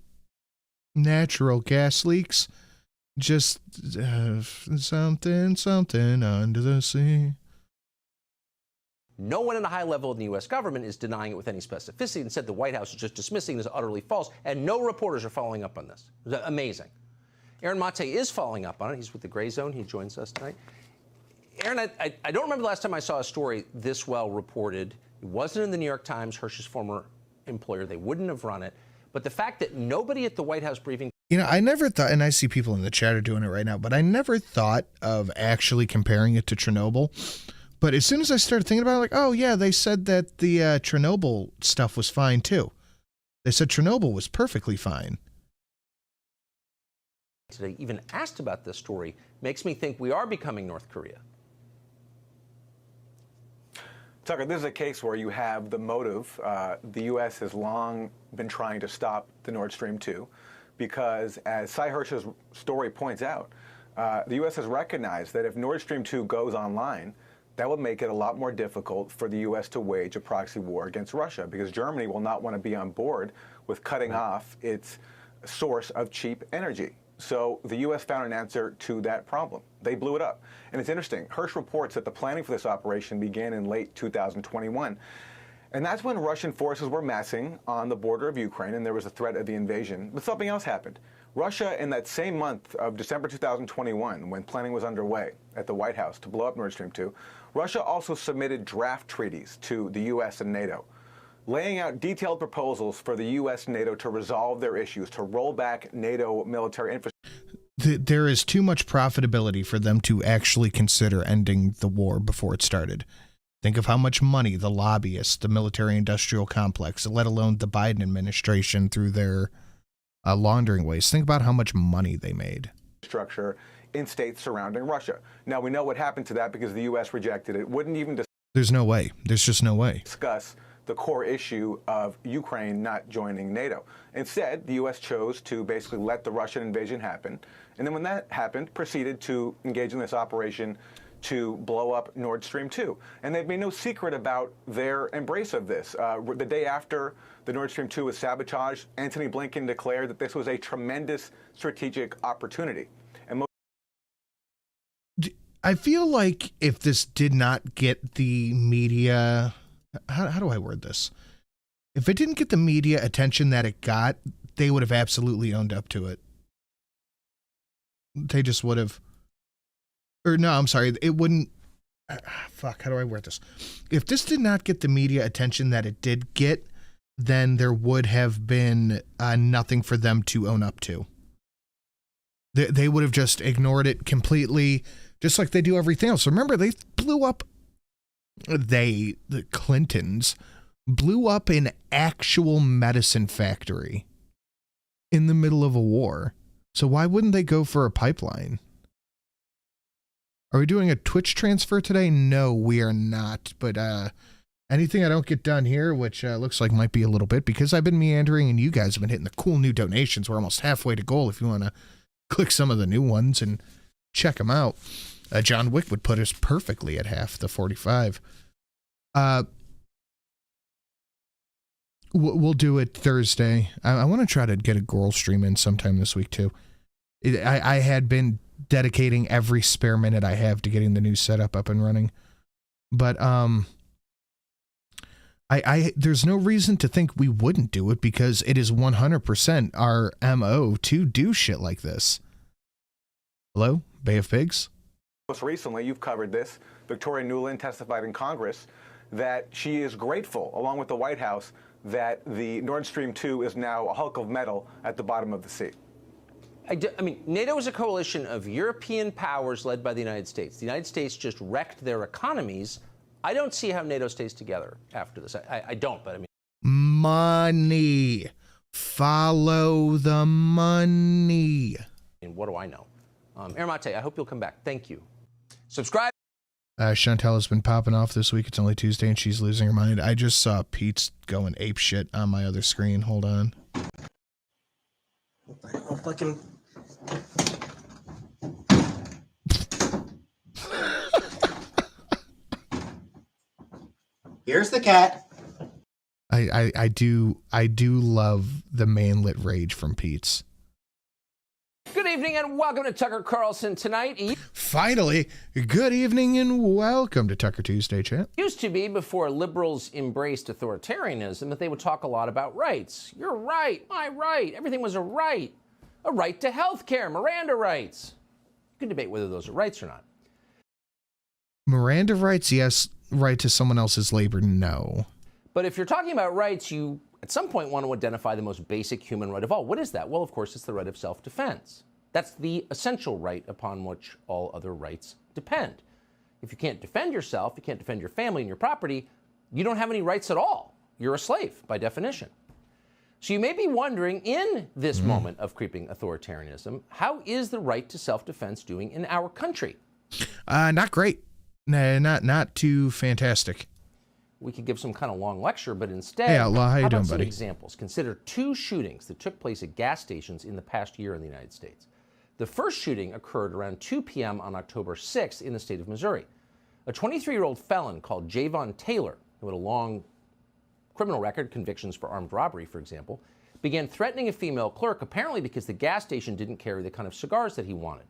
natural gas leaks, just something under the sea. No one in a high level in the U.S. government is denying it with any specificity, and said the White House is just dismissing it as utterly false, and no reporters are following up on this. It's amazing. Aaron Mate is following up on it. He's with the Gray Zone. He joins us tonight. Aaron, I don't remember the last time I saw a story this well reported. It wasn't in the New York Times, Hersh's former employer. They wouldn't have run it. But the fact that nobody at the White House briefing... You know, I never thought, and I see people in the chat are doing it right now, but I never thought of actually comparing it to Chernobyl. But as soon as I started thinking about it, like, oh, yeah, they said that the Chernobyl stuff was fine, too. They said Chernobyl was perfectly fine. Today, even asked about this story, makes me think we are becoming North Korea. Tucker, this is a case where you have the motive. The U.S. has long been trying to stop the Nord Stream 2 because, as Cy Hersh's story points out, the U.S. has recognized that if Nord Stream 2 goes online, that would make it a lot more difficult for the U.S. to wage a proxy war against Russia, because Germany will not want to be on board with cutting off its source of cheap energy. So the U.S. found an answer to that problem. They blew it up. And it's interesting. Hersh reports that the planning for this operation began in late 2021. And that's when Russian forces were massing on the border of Ukraine, and there was a threat of the invasion. But something else happened. Russia, in that same month of December 2021, when planning was underway at the White House to blow up Nord Stream 2, Russia also submitted draft treaties to the U.S. and NATO, laying out detailed proposals for the U.S. and NATO to resolve their issues, to roll back NATO military infrastructure. There is too much profitability for them to actually consider ending the war before it started. Think of how much money the lobbyists, the military-industrial complex, let alone the Biden administration through their laundering ways. Think about how much money they made. Structure in states surrounding Russia. Now, we know what happened to that because the U.S. rejected it. Wouldn't even There's no way. There's just no way. Discuss the core issue of Ukraine not joining NATO. Instead, the U.S. chose to basically let the Russian invasion happen. And then when that happened, proceeded to engage in this operation to blow up Nord Stream 2. And they've made no secret about their embrace of this. The day after the Nord Stream 2 was sabotaged, Antony Blinken declared that this was a tremendous strategic opportunity. And I feel like if this did not get the media... How do I word this? If it didn't get the media attention that it got, they would have absolutely owned up to it. They just would have. Or no, I'm sorry. It wouldn't. Fuck, how do I word this? If this did not get the media attention that it did get, then there would have been nothing for them to own up to. They would have just ignored it completely, just like they do everything else. Remember, they blew up. The Clintons blew up an actual medicine factory in the middle of a war. So why wouldn't they go for a pipeline? Are we doing a Twitch transfer today? No, we are not. But anything I don't get done here, which looks like might be a little bit, because I've been meandering and you guys have been hitting the cool new donations. We're almost halfway to goal if you want to click some of the new ones and check them out. John Wick would put us perfectly at half the 45. We'll do it Thursday. I want to try to get a girl stream in sometime this week too. I had been dedicating every spare minute I have to getting the new setup up and running, but there's no reason to think we wouldn't do it, because it is 100% our MO to do shit like this. Hello, Bay of Pigs. Most recently, you've covered this. Victoria Nuland testified in Congress that she is grateful, along with the White House, that the Nord Stream 2 is now a hulk of metal at the bottom of the sea. I mean, NATO is a coalition of European powers led by the United States. The United States just wrecked their economies. I don't see how NATO stays together after this. I don't, but I mean... Money. Follow the money. And what do I know? Aaron Mate, I hope you'll come back. Thank you. Subscribe. Chantel has been popping off this week. It's only Tuesday and she's losing her mind. I just saw Pete's going ape shit on my other screen. Hold on. Oh, fucking... Here's the cat. I do love the manlet rage from Pete's. Good evening and welcome to Tucker Carlson Tonight. Finally, good evening and welcome to Tucker Tuesday, chat. Used to be before liberals embraced authoritarianism that they would talk a lot about rights. Your right, my right, everything was a right. A right to health care, Miranda rights. You can debate whether those are rights or not. Miranda rights, yes. Right to someone else's labor, no. But if you're talking about rights, you at some point want to identify the most basic human right of all. What is that? Well, of course, it's the right of self-defense. That's the essential right upon which all other rights depend. If you can't defend yourself, you can't defend your family and your property, you don't have any rights at all. You're a slave by definition. So you may be wondering, in this moment of creeping authoritarianism, how is the right to self-defense doing in our country? Not great. Nah, not too fantastic. We could give some kind of long lecture, but instead, hey, Outlaw, how you doing, about some buddy? examples? Consider 2 shootings that took place at gas stations in the past year in the United States. The first shooting occurred around 2 p.m. on October 6th in the state of Missouri. A 23-year-old felon called Javon Taylor, who had a long criminal record, convictions for armed robbery, for example, began threatening a female clerk, apparently because the gas station didn't carry the kind of cigars that he wanted.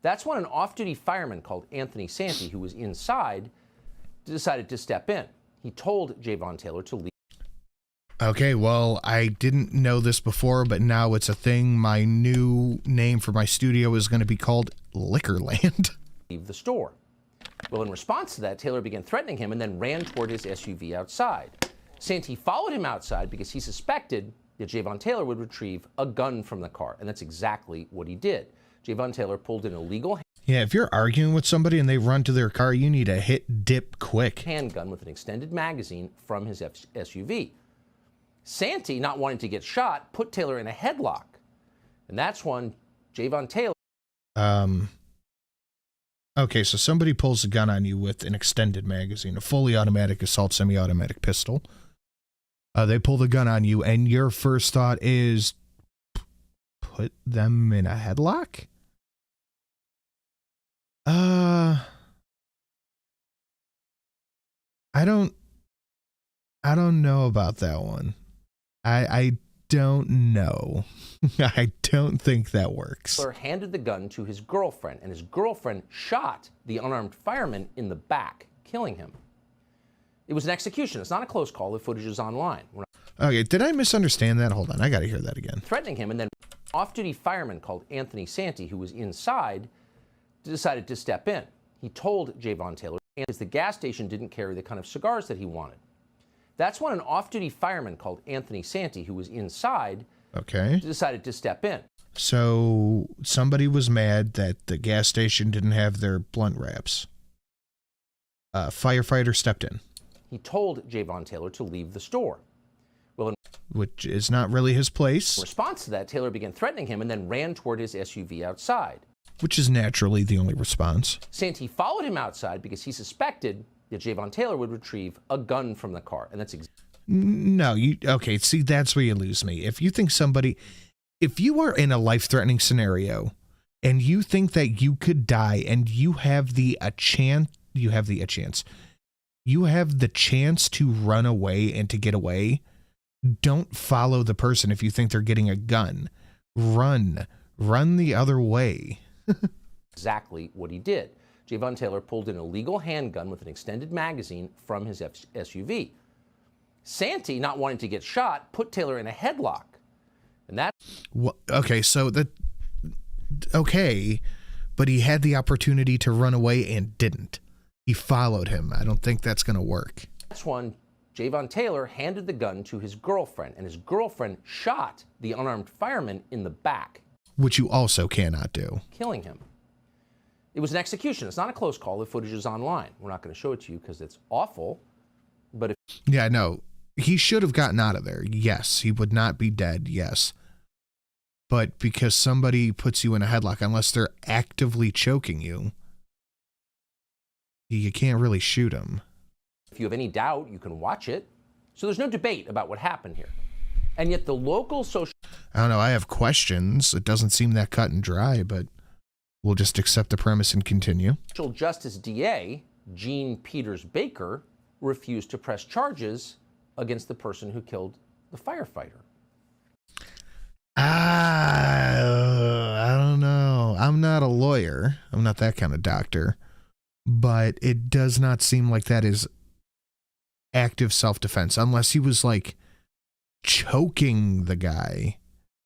That's when an off-duty fireman called Anthony Santee, who was inside, decided to step in. He told Javon Taylor to leave. Okay, well, I didn't know this before, but now it's a thing. My new name for my studio is going to be called Liquorland. Leave the store. Well, in response to that, Taylor began threatening him and then ran toward his SUV outside. Santee followed him outside because he suspected that Javon Taylor would retrieve a gun from the car, and that's exactly what he did. Javon Taylor pulled an illegal Yeah, if you're arguing with somebody and they run to their car, you need to hit dip quick. Handgun with an extended magazine from his SUV. Santee, not wanting to get shot, put Taylor in a headlock. And that's when Javon Taylor... Okay, so somebody pulls a gun on you with an extended magazine, a fully automatic assault semi-automatic pistol. They pull the gun on you, and your first thought is put them in a headlock? I don't know about that one. I don't know. I don't think that works. Taylor handed the gun to his girlfriend, and his girlfriend shot the unarmed fireman in the back, killing him. It was an execution. It's not a close call. The footage is online. Okay, did I misunderstand that? Hold on, I got to hear that again. Threatening him, and then off-duty fireman called Anthony Santee, who was inside, decided to step in. He told Javon Taylor because the gas station didn't carry the kind of cigars that he wanted. That's when an off-duty fireman called Anthony Santee, who was inside, decided to step in. So somebody was mad that the gas station didn't have their blunt wraps. A firefighter stepped in. He told Javon Taylor to leave the store. Well, which is not really his place. In response to that, Taylor began threatening him and then ran toward his SUV outside. Which is naturally the only response. Santee followed him outside because he suspected that Javon Taylor would retrieve a gun from the car. And that's no, okay, see, that's where you lose me. If you think if you are in a life-threatening scenario and you think that you could die and you have the chance to run away and to get away, don't follow the person if you think they're getting a gun. Run the other way. Exactly what he did. Javon Taylor pulled an illegal handgun with an extended magazine from his SUV. Santee, not wanting to get shot, put Taylor in a headlock. And that... Well, okay, so okay, but he had the opportunity to run away and didn't. He followed him. I don't think that's going to work. That's when Javon Taylor handed the gun to his girlfriend, and his girlfriend shot the unarmed fireman in the back. Which you also cannot do. Killing him. It was an execution. It's not a close call. The footage is online. We're not going to show it to you because it's awful. But if... Yeah, no. He should have gotten out of there. Yes. He would not be dead. Yes. But because somebody puts you in a headlock, unless they're actively choking you, you can't really shoot him. If you have any doubt, you can watch it. So there's no debate about what happened here. And yet the local social... I don't know. I have questions. It doesn't seem that cut and dry, but we'll just accept the premise and continue. Social Justice DA, Jean Peters Baker, refused to press charges against the person who killed the firefighter. I don't know. I'm not a lawyer. I'm not that kind of doctor. But it does not seem like that is active self-defense. Unless he was, like, choking the guy.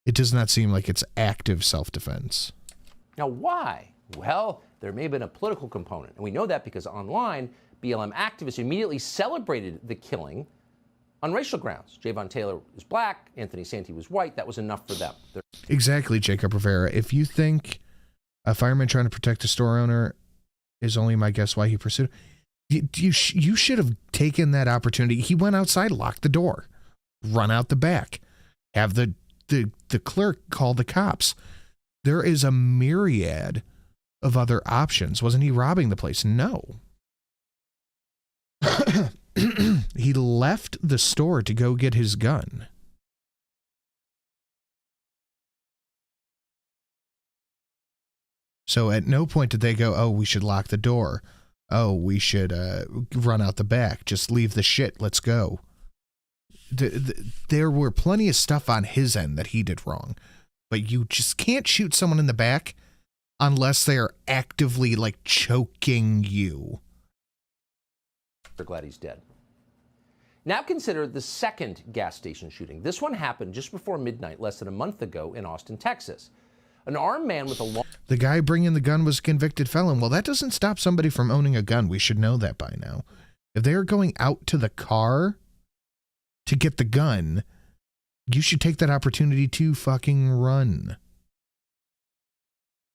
It does not seem like it's active self-defense. Now, why? Well, there may have been a political component. And we know that because online, BLM activists immediately celebrated the killing on racial grounds. Javon Taylor was black, Anthony Santee was white. That was enough for them. Exactly, Jacob Rivera. If you think a fireman trying to protect a store owner is only my guess why he pursued, you should have taken that opportunity. He went outside, locked the door, run out the back, have the clerk call the cops. There is a myriad of other options. Wasn't he robbing the place? No. He left the store to go get his gun. So at no point did they go, oh, we should lock the door. Oh, we should run out the back. Just leave the shit. Let's go. There were plenty of stuff on his end that he did wrong. But you just can't shoot someone in the back unless they are actively, like, choking you. We're glad he's dead. Now consider the second gas station shooting. This one happened just before midnight, less than a month ago in Austin, Texas. An armed man with a long... The guy bringing the gun was a convicted felon. Well, that doesn't stop somebody from owning a gun. We should know that by now. If they are going out to the car to get the gun, you should take that opportunity to fucking run.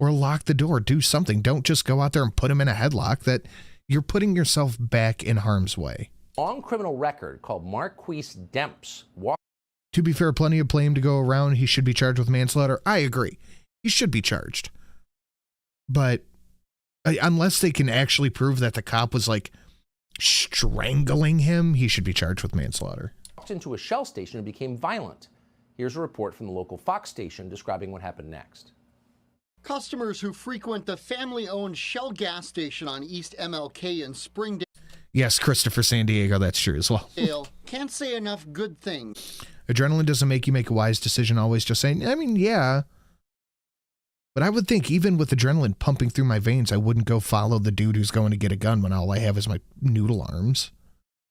Or lock the door. Do something. Don't just go out there and put him in a headlock. That you're putting yourself back in harm's way. Long criminal record called Marquise Demps. To be fair, plenty of blame to go around. He should be charged with manslaughter. I agree. He should be charged. But unless they can actually prove that the cop was, like, strangling him, he should be charged with manslaughter. Walked into a Shell station and became violent. Here's a report from the local Fox station describing what happened next. Customers who frequent the family-owned Shell gas station on East MLK in Springdale. Yes, Christopher San Diego, that's true as well. Can't say enough good things. Adrenaline doesn't make you make a wise decision always. Just saying, I mean, yeah. But I would think even with adrenaline pumping through my veins, I wouldn't go follow the dude who's going to get a gun when all I have is my noodle arms.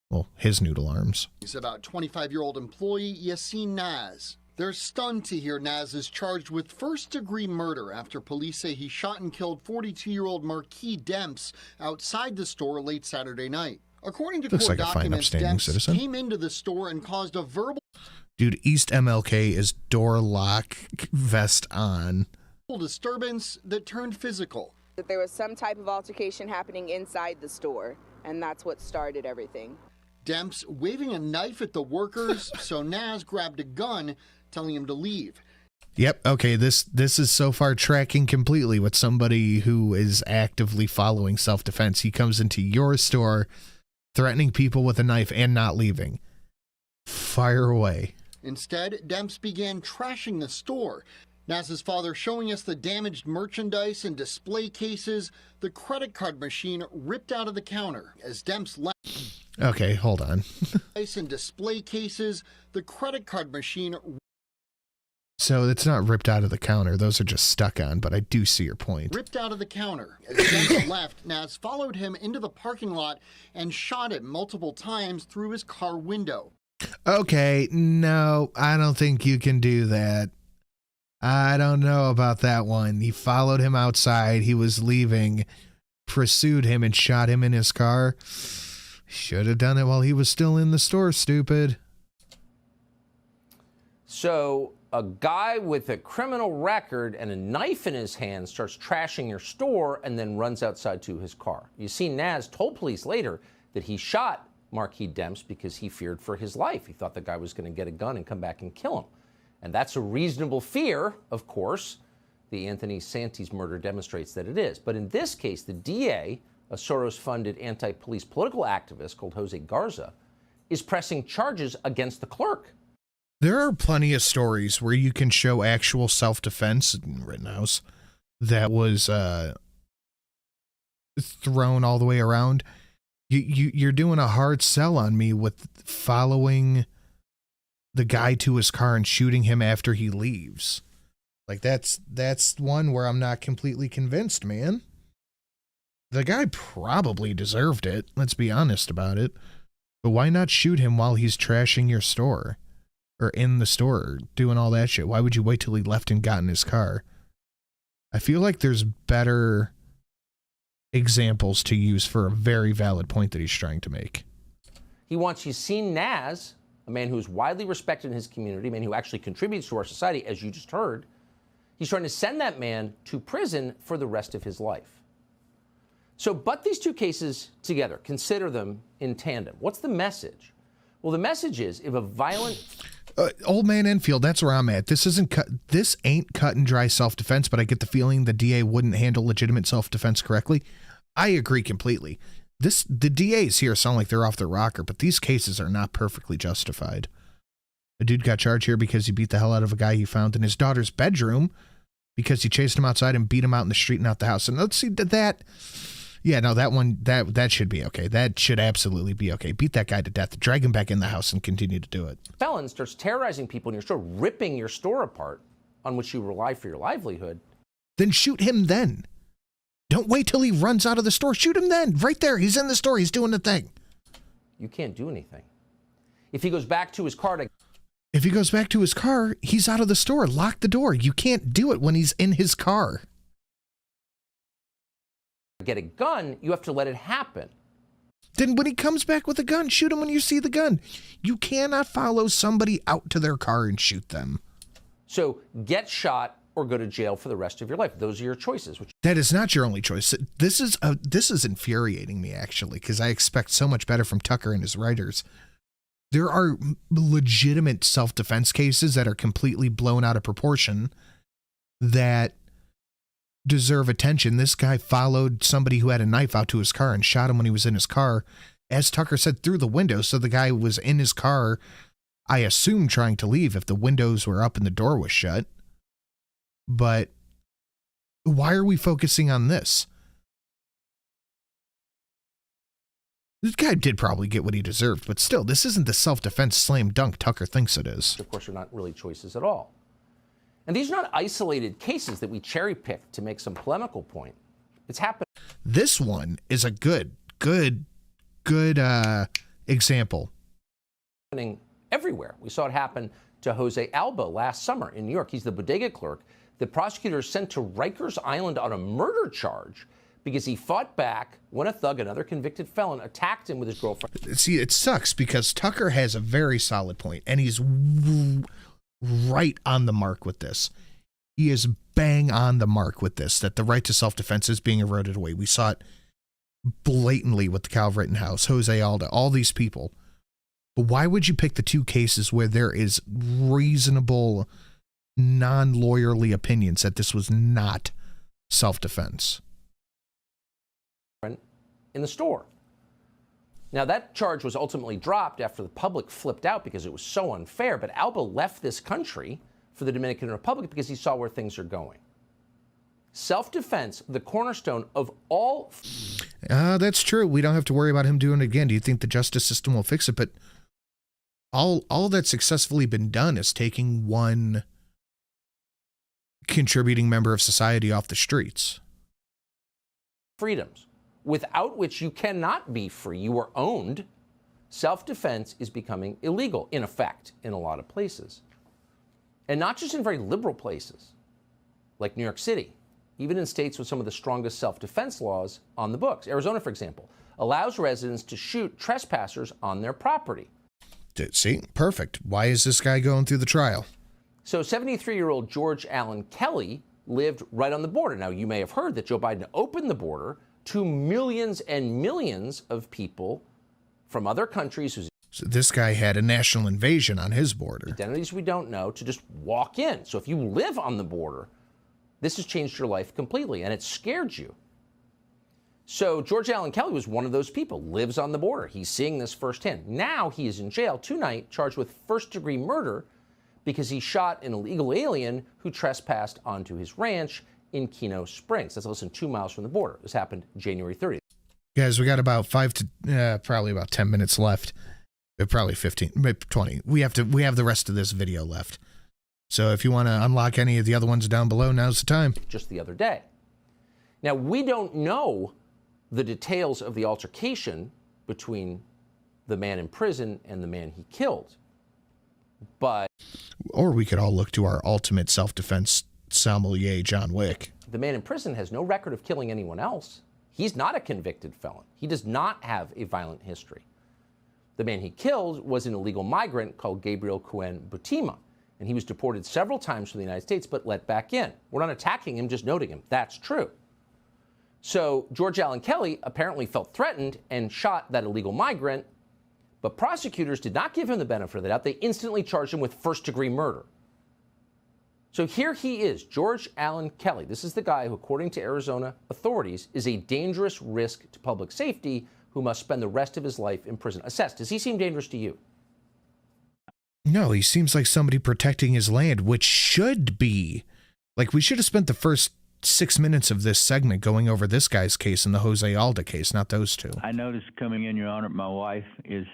Well, his noodle arms. He's about 25-year-old employee Yassine Naz. They're stunned to hear Naz is charged with first-degree murder after police say he shot and killed 42-year-old Marquis Demps outside the store late Saturday night. According to Looks court like a fine, documents, upstanding Demps citizen. came into the store and caused a verbal... Dude, East MLK is door lock vest on. ...disturbance that turned physical. That there was some type of altercation happening inside the store, and that's what started everything. Demps waving a knife at the workers, so Naz grabbed a gun, telling him to leave. Yep, okay, this is so far tracking completely with somebody who is actively following self-defense. He comes into your store, threatening people with a knife and not leaving. Fire away. Instead, Demps began trashing the store. Naz's father showing us the damaged merchandise and display cases, the credit card machine ripped out of the counter as Demps left. Okay, hold on. And display cases, the credit card machine. So it's not ripped out of the counter. Those are just stuck on, but I do see your point. Ripped out of the counter. As Demps left, Naz followed him into the parking lot and shot him multiple times through his car window. Okay, no, I don't think you can do that. I don't know about that one. He followed him outside. He was leaving, pursued him, and shot him in his car. Should have done it while he was still in the store, stupid. So a guy with a criminal record and a knife in his hand starts trashing your store and then runs outside to his car. You see, Naz told police later that he shot Marquis Demps because he feared for his life. He thought the guy was going to get a gun and come back and kill him. And that's a reasonable fear, of course. The Anthony Santee's murder demonstrates that it is. But in this case, the DA, a Soros-funded anti-police political activist called Jose Garza, is pressing charges against the clerk. There are plenty of stories where you can show actual self-defense in Rittenhouse that was thrown all the way around. You're doing a hard sell on me with following the guy to his car and shooting him after he leaves. Like, that's one where I'm not completely convinced, man. The guy probably deserved it. Let's be honest about it. But why not shoot him while he's trashing your store? Or in the store, doing all that shit? Why would you wait till he left and got in his car? I feel like there's better examples to use for a very valid point that he's trying to make. He's seen Naz, a man who's widely respected in his community, a man who actually contributes to our society, as you just heard. He's trying to send that man to prison for the rest of his life. So, but these two cases together, consider them in tandem. What's the message? Well, the message is, if a violent... Old man Enfield, that's where I'm at. This ain't cut and dry self-defense, but I get the feeling the DA wouldn't handle legitimate self-defense correctly. I agree completely. The DAs here sound like they're off their rocker, but these cases are not perfectly justified. A dude got charged here because he beat the hell out of a guy he found in his daughter's bedroom because he chased him outside and beat him out in the street and out the house. And let's see that. Yeah, no, that one, that should be okay. That should absolutely be okay. Beat that guy to death, drag him back in the house, and continue to do it. Felon starts terrorizing people in your store, ripping your store apart on which you rely for your livelihood. Then shoot him then. Don't wait till he runs out of the store. Shoot him then. Right there. He's in the store. He's doing the thing. You can't do anything. If he goes back to his car he's out of the store. Lock the door. You can't do it when he's in his car. Get a gun, you have to let it happen. Then when he comes back with a gun, shoot him when you see the gun. You cannot follow somebody out to their car and shoot them. So get shot or go to jail for the rest of your life. Those are your choices. That is not your only choice. This is infuriating me, actually, because I expect so much better from Tucker and his writers. There are legitimate self-defense cases that are completely blown out of proportion that deserve attention. This guy followed somebody who had a knife out to his car and shot him when he was in his car, as Tucker said, through the window. So the guy was in his car, I assume, trying to leave if the windows were up and the door was shut. But why are we focusing on this? This guy did probably get what he deserved, but still, this isn't the self-defense slam dunk Tucker thinks it is. Of course, are not really choices at all. And these are not isolated cases that we cherry-pick to make some polemical point. It's happened. This one is a good example. Happening everywhere. We saw it happen to Jose Alba last summer in New York. He's the bodega clerk. The prosecutor sent to Rikers Island on a murder charge because he fought back when a thug, another convicted felon, attacked him with his girlfriend. See, it sucks because Tucker has a very solid point, and he's right on the mark with this. He is bang on the mark with this, that the right to self-defense is being eroded away. We saw it blatantly with the Cal Rittenhouse, Jose Alda, all these people. But why would you pick the two cases where there is reasonable, non-lawyerly opinions that this was not self-defense? In the store. Now, that charge was ultimately dropped after the public flipped out because it was so unfair, but Alba left this country for the Dominican Republic because he saw where things are going. Self-defense, the cornerstone of all... That's true. We don't have to worry about him doing it again. Do you think the justice system will fix it? But all that's successfully been done is taking one contributing member of society off the streets. Freedoms, without which you cannot be free. You are owned. Self-defense is becoming illegal, in effect, in a lot of places. And not just in very liberal places, like New York City, even in states with some of the strongest self-defense laws on the books. Arizona, for example, allows residents to shoot trespassers on their property. See, perfect. Why is this guy going through the trial? So 73-year-old George Allen Kelly lived right on the border. Now, you may have heard that Joe Biden opened the border to millions and millions of people from other countries whose So this guy had a national invasion on his border. Identities we don't know to just walk in. So if you live on the border, this has changed your life completely, and it scared you. So George Allen Kelly was one of those people, lives on the border. He's seeing this firsthand. Now he is in jail tonight, charged with first-degree murder because he shot an illegal alien who trespassed onto his ranch in Keno Springs. That's less than 2 miles from the border. This happened January 30th. Guys, we got about probably about 10 minutes left. Probably 15, maybe 20. We have the rest of this video left. So if you want to unlock any of the other ones down below, now's the time. Just the other day. Now, we don't know the details of the altercation between the man in prison and the man he killed. But... Or we could all look to our ultimate self-defense sommelier, John Wick. The man in prison has no record of killing anyone else. He's not a convicted felon. He does not have a violent history. The man he killed was an illegal migrant called Gabriel Cuen Butima, and he was deported several times from the United States but let back in. We're not attacking him, just noting him. That's true. So George Allen Kelly apparently felt threatened and shot that illegal migrant, but prosecutors did not give him the benefit of the doubt. They instantly charged him with first-degree murder. So here he is, George Allen Kelly. This is the guy who, according to Arizona authorities, is a dangerous risk to public safety who must spend the rest of his life in prison. Assess, does he seem dangerous to you? No, he seems like somebody protecting his land, which should be. Like, we should have spent the first 6 minutes of this segment going over this guy's case and the Jose Alda case, not those two. I noticed coming in, Your Honor, my wife is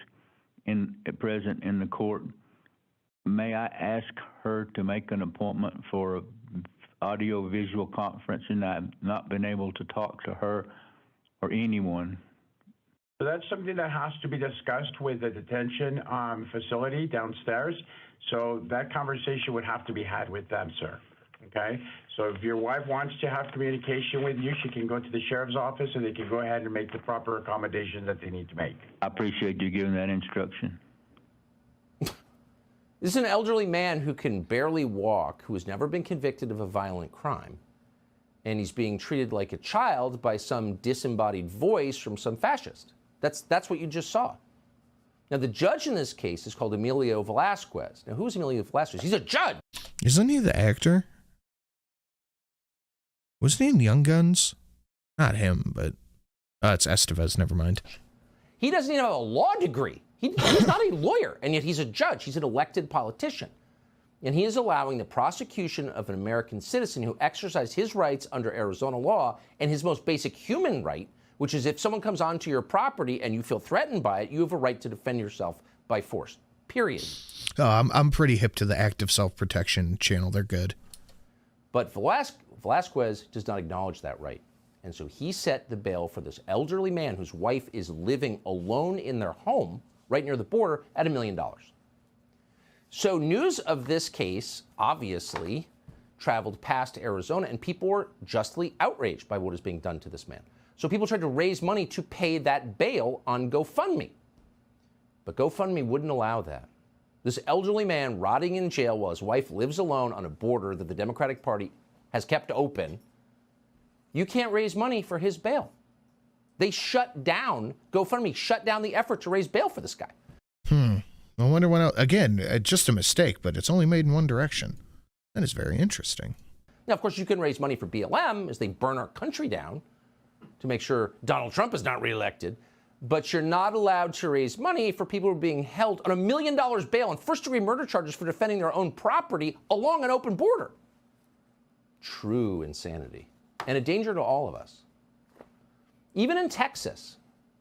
present in the court. May I ask her to make an appointment for an audio-visual conference, and I've not been able to talk to her or anyone. So that's something that has to be discussed with the detention facility downstairs. So that conversation would have to be had with them, sir. Okay? So if your wife wants to have communication with you, she can go to the sheriff's office and they can go ahead and make the proper accommodation that they need to make. I appreciate you giving that instruction. This is an elderly man who can barely walk, who has never been convicted of a violent crime. And he's being treated like a child by some disembodied voice from some fascist. That's what you just saw. Now, the judge in this case is called Emilio Velasquez. Now, who's Emilio Velasquez? He's a judge. Isn't he the actor? Wasn't he in Young Guns? Not him, but... it's Estevez, never mind. He doesn't even have a law degree. He's not a lawyer, and yet he's a judge. He's an elected politician. And he is allowing the prosecution of an American citizen who exercised his rights under Arizona law and his most basic human right, which is if someone comes onto your property and you feel threatened by it, you have a right to defend yourself by force, period. Oh, I'm pretty hip to the active self-protection channel. They're good. But Velasquez does not acknowledge that right. And so he set the bail for this elderly man whose wife is living alone in their home right near the border at $1 million. So news of this case, obviously, traveled past Arizona, and people were justly outraged by what is being done to this man. So people tried to raise money to pay that bail on GoFundMe. But GoFundMe wouldn't allow that. This elderly man rotting in jail while his wife lives alone on a border that the Democratic Party has kept open, you can't raise money for his bail. They shut down, GoFundMe shut down the effort to raise bail for this guy. I wonder when else. Again, just a mistake, but it's only made in one direction. That is very interesting. Now, of course, you can raise money for BLM as they burn our country down to make sure Donald Trump is not reelected. But you're not allowed to raise money for people who are being held on $1 million bail on first-degree murder charges for defending their own property along an open border. True insanity. And a danger to all of us. Even in Texas,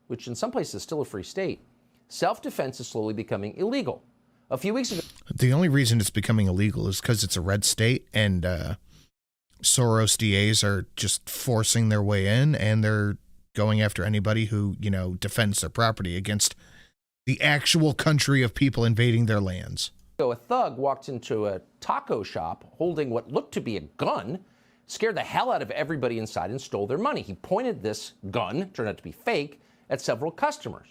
which in some places is still a free state, self-defense is slowly becoming illegal. A few weeks ago... The only reason it's becoming illegal is because it's a red state and Soros DAs are just forcing their way in, and they're going after anybody who, defends their property against the actual country of people invading their lands. So a thug walked into a taco shop holding what looked to be a gun, scared the hell out of everybody inside, and stole their money. He pointed this gun, turned out to be fake, at several customers.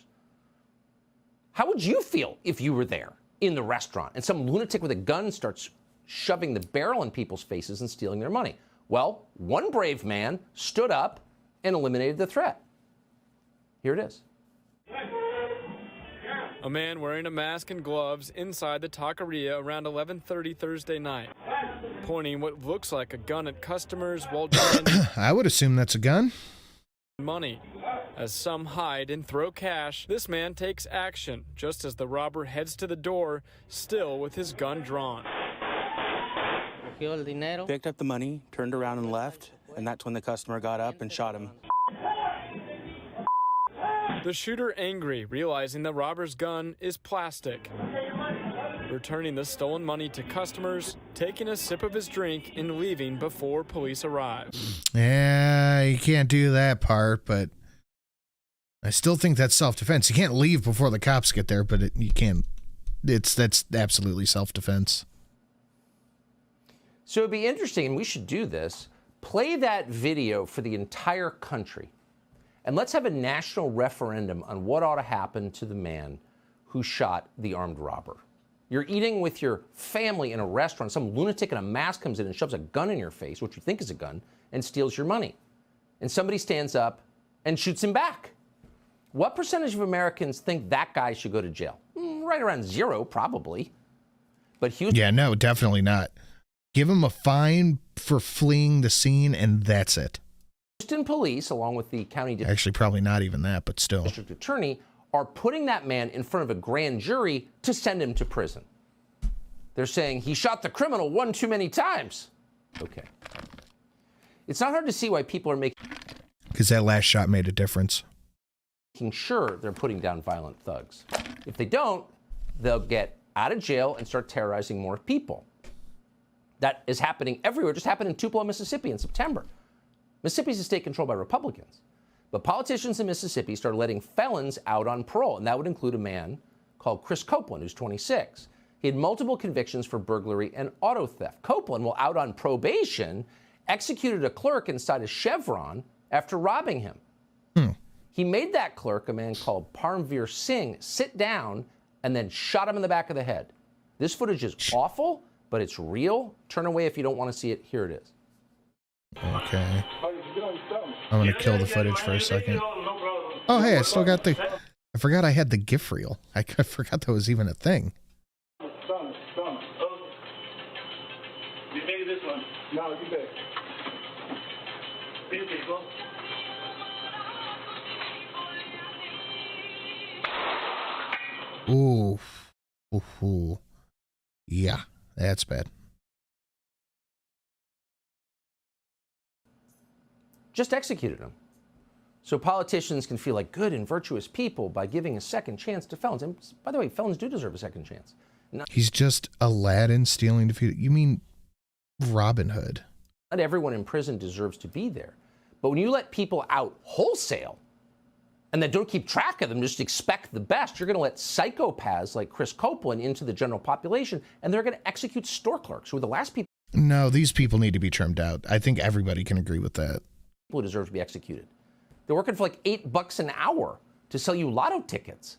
How would you feel if you were there in the restaurant and some lunatic with a gun starts shoving the barrel in people's faces and stealing their money? Well, one brave man stood up and eliminated the threat. Here it is. A man wearing a mask and gloves inside the taqueria around 11:30 Thursday night, pointing what looks like a gun at customers while demanding I would assume that's a gun. Money. As some hide and throw cash, this man takes action just as the robber heads to the door, still with his gun drawn. Picked up the money, turned around and left, and that's when the customer got up and shot him. The shooter angry, realizing the robber's gun is plastic. Returning the stolen money to customers, taking a sip of his drink, and leaving before police arrive. Yeah, you can't do that part, but I still think that's self-defense. You can't leave before the cops get there, but you can. That's absolutely self-defense. So it'd be interesting, and we should do this. Play that video for the entire country, and let's have a national referendum on what ought to happen to the man who shot the armed robber. You're eating with your family in a restaurant. Some lunatic in a mask comes in and shoves a gun in your face, which you think is a gun, and steals your money. And somebody stands up and shoots him back. What percentage of Americans think that guy should go to jail? Right around 0, probably. But Houston... Yeah, no, definitely not. Give him a fine for fleeing the scene, and that's it. Houston police, along with the county... Actually, probably not even that, but still. District attorney... are putting that man in front of a grand jury to send him to prison. They're saying he shot the criminal one too many times. Okay. It's not hard to see why people are making... Because that last shot made a difference. Making sure they're putting down violent thugs. If they don't, they'll get out of jail and start terrorizing more people. That is happening everywhere. It just happened in Tupelo, Mississippi in September. Mississippi is a state controlled by Republicans. But politicians in Mississippi started letting felons out on parole, and that would include a man called Chris Copeland, who's 26. He had multiple convictions for burglary and auto theft. Copeland, while out on probation, executed a clerk inside a Chevron after robbing him. He made that clerk, a man called Parmveer Singh, sit down and then shot him in the back of the head. This footage is awful, but it's real. Turn away if you don't want to see it. Here it is. Okay. I'm going to kill the footage for a second. Oh, hey, I still got the... I forgot I had the GIF reel. I forgot that was even a thing. You made this one. No, you bet. Beautiful. Ooh. Ooh. Yeah, that's bad. Just executed him. So politicians can feel like good and virtuous people by giving a second chance to felons. And by the way, felons do deserve a second chance. He's just Aladdin stealing defeat. You mean Robin Hood? Not everyone in prison deserves to be there. But when you let people out wholesale and then don't keep track of them, just expect the best, you're going to let psychopaths like Chris Copeland into the general population, and they're going to execute store clerks who are the last people. No, these people need to be trimmed out. I think everybody can agree with that. Who deserve to be executed. They're working for like $8 an hour to sell you lotto tickets.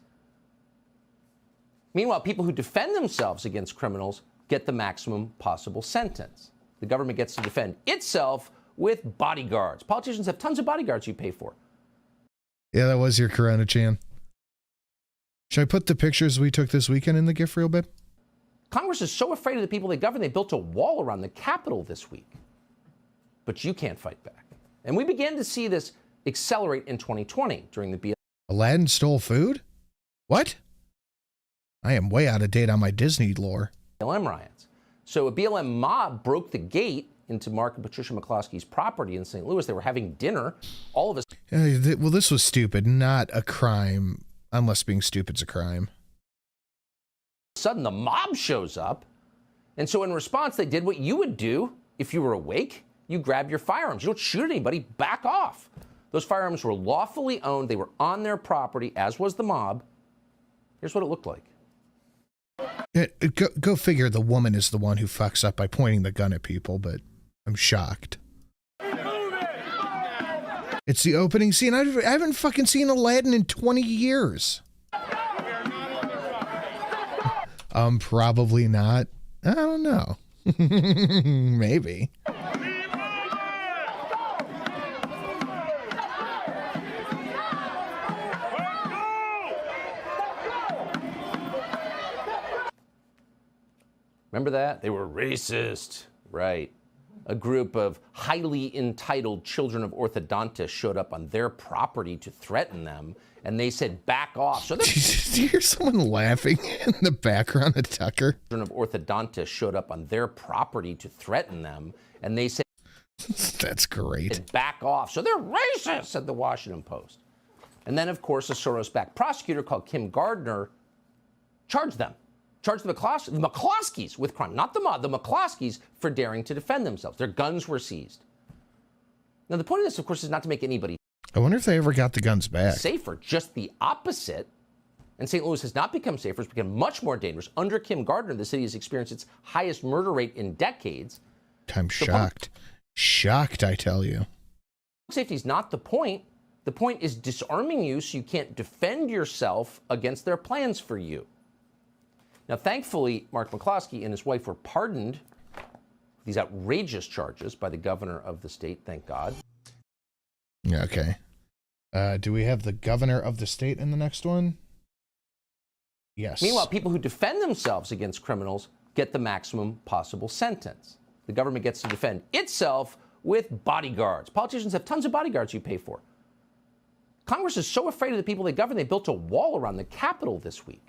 Meanwhile, people who defend themselves against criminals get the maximum possible sentence. The government gets to defend itself with bodyguards. Politicians have tons of bodyguards you pay for. Yeah, that was your Corona-chan. Should I put the pictures we took this weekend in the GIF reel, babe? Congress is so afraid of the people they govern, they built a wall around the Capitol this week. But you can't fight back. And we began to see this accelerate in 2020 during the BLM. Aladdin stole food? What? I am way out of date on my Disney lore. BLM riots. So a BLM mob broke the gate into Mark and Patricia McCloskey's property in St. Louis. They were having dinner. All of us. Well, this was stupid, not a crime, unless being stupid's a crime. Sudden, the mob shows up. And so in response, they did what you would do if you were awake. You grab your firearms. You don't shoot anybody. Back off. Those firearms were lawfully owned. They were on their property, as was the mob. Here's what it looked like. Go figure the woman is the one who fucks up by pointing the gun at people, but I'm shocked. It's the opening scene. I haven't fucking seen Aladdin in 20 years. Probably not. I don't know. Maybe. Remember that? They were racist. Right. A group of highly entitled children of orthodontists showed up on their property to threaten them, and they said, back off. So Did you hear someone laughing in the background of Tucker? Children of orthodontists showed up on their property to threaten them, and they said, that's great. Back off. So they're racist, said the Washington Post. And then, of course, a Soros-backed prosecutor called Kim Gardner charged the McCloskeys with crime, not the mob, the McCloskeys for daring to defend themselves. Their guns were seized. Now, the point of this, of course, is not to make anybody I wonder if they ever got the guns back. safer, just the opposite. And St. Louis has not become safer, it's become much more dangerous. Under Kim Gardner, the city has experienced its highest murder rate in decades. I'm shocked. Shocked, I tell you. Safety is not the point. The point is disarming you so you can't defend yourself against their plans for you. Now, thankfully, Mark McCloskey and his wife were pardoned these outrageous charges by the governor of the state, thank God. Okay. Do we have the governor of the state in the next one? Yes. Meanwhile, people who defend themselves against criminals get the maximum possible sentence. The government gets to defend itself with bodyguards. Politicians have tons of bodyguards you pay for. Congress is so afraid of the people they govern, they built a wall around the Capitol this week.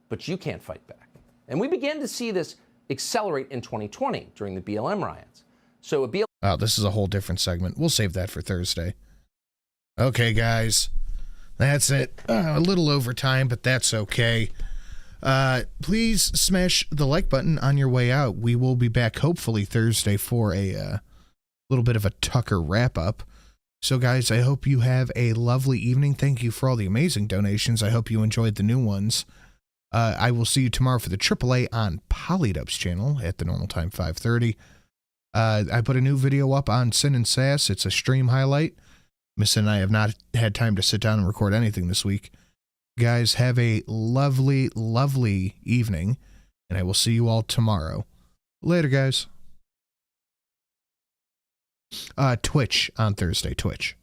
But you can't fight back. And we began to see this accelerate in 2020 during the BLM riots. So a BLM... Oh, this is a whole different segment. We'll save that for Thursday. Okay, guys. That's it. A little over time, but that's okay. Please smash the like button on your way out. We will be back hopefully Thursday for a little bit of a Tucker wrap-up. So, guys, I hope you have a lovely evening. Thank you for all the amazing donations. I hope you enjoyed the new ones. I will see you tomorrow for the AAA on Polydub's channel at the normal time, 5:30. I put a new video up on Sin and Sass. It's a stream highlight. Miss and I have not had time to sit down and record anything this week. Guys, have a lovely, lovely evening, and I will see you all tomorrow. Later, guys. Twitch on Thursday, Twitch.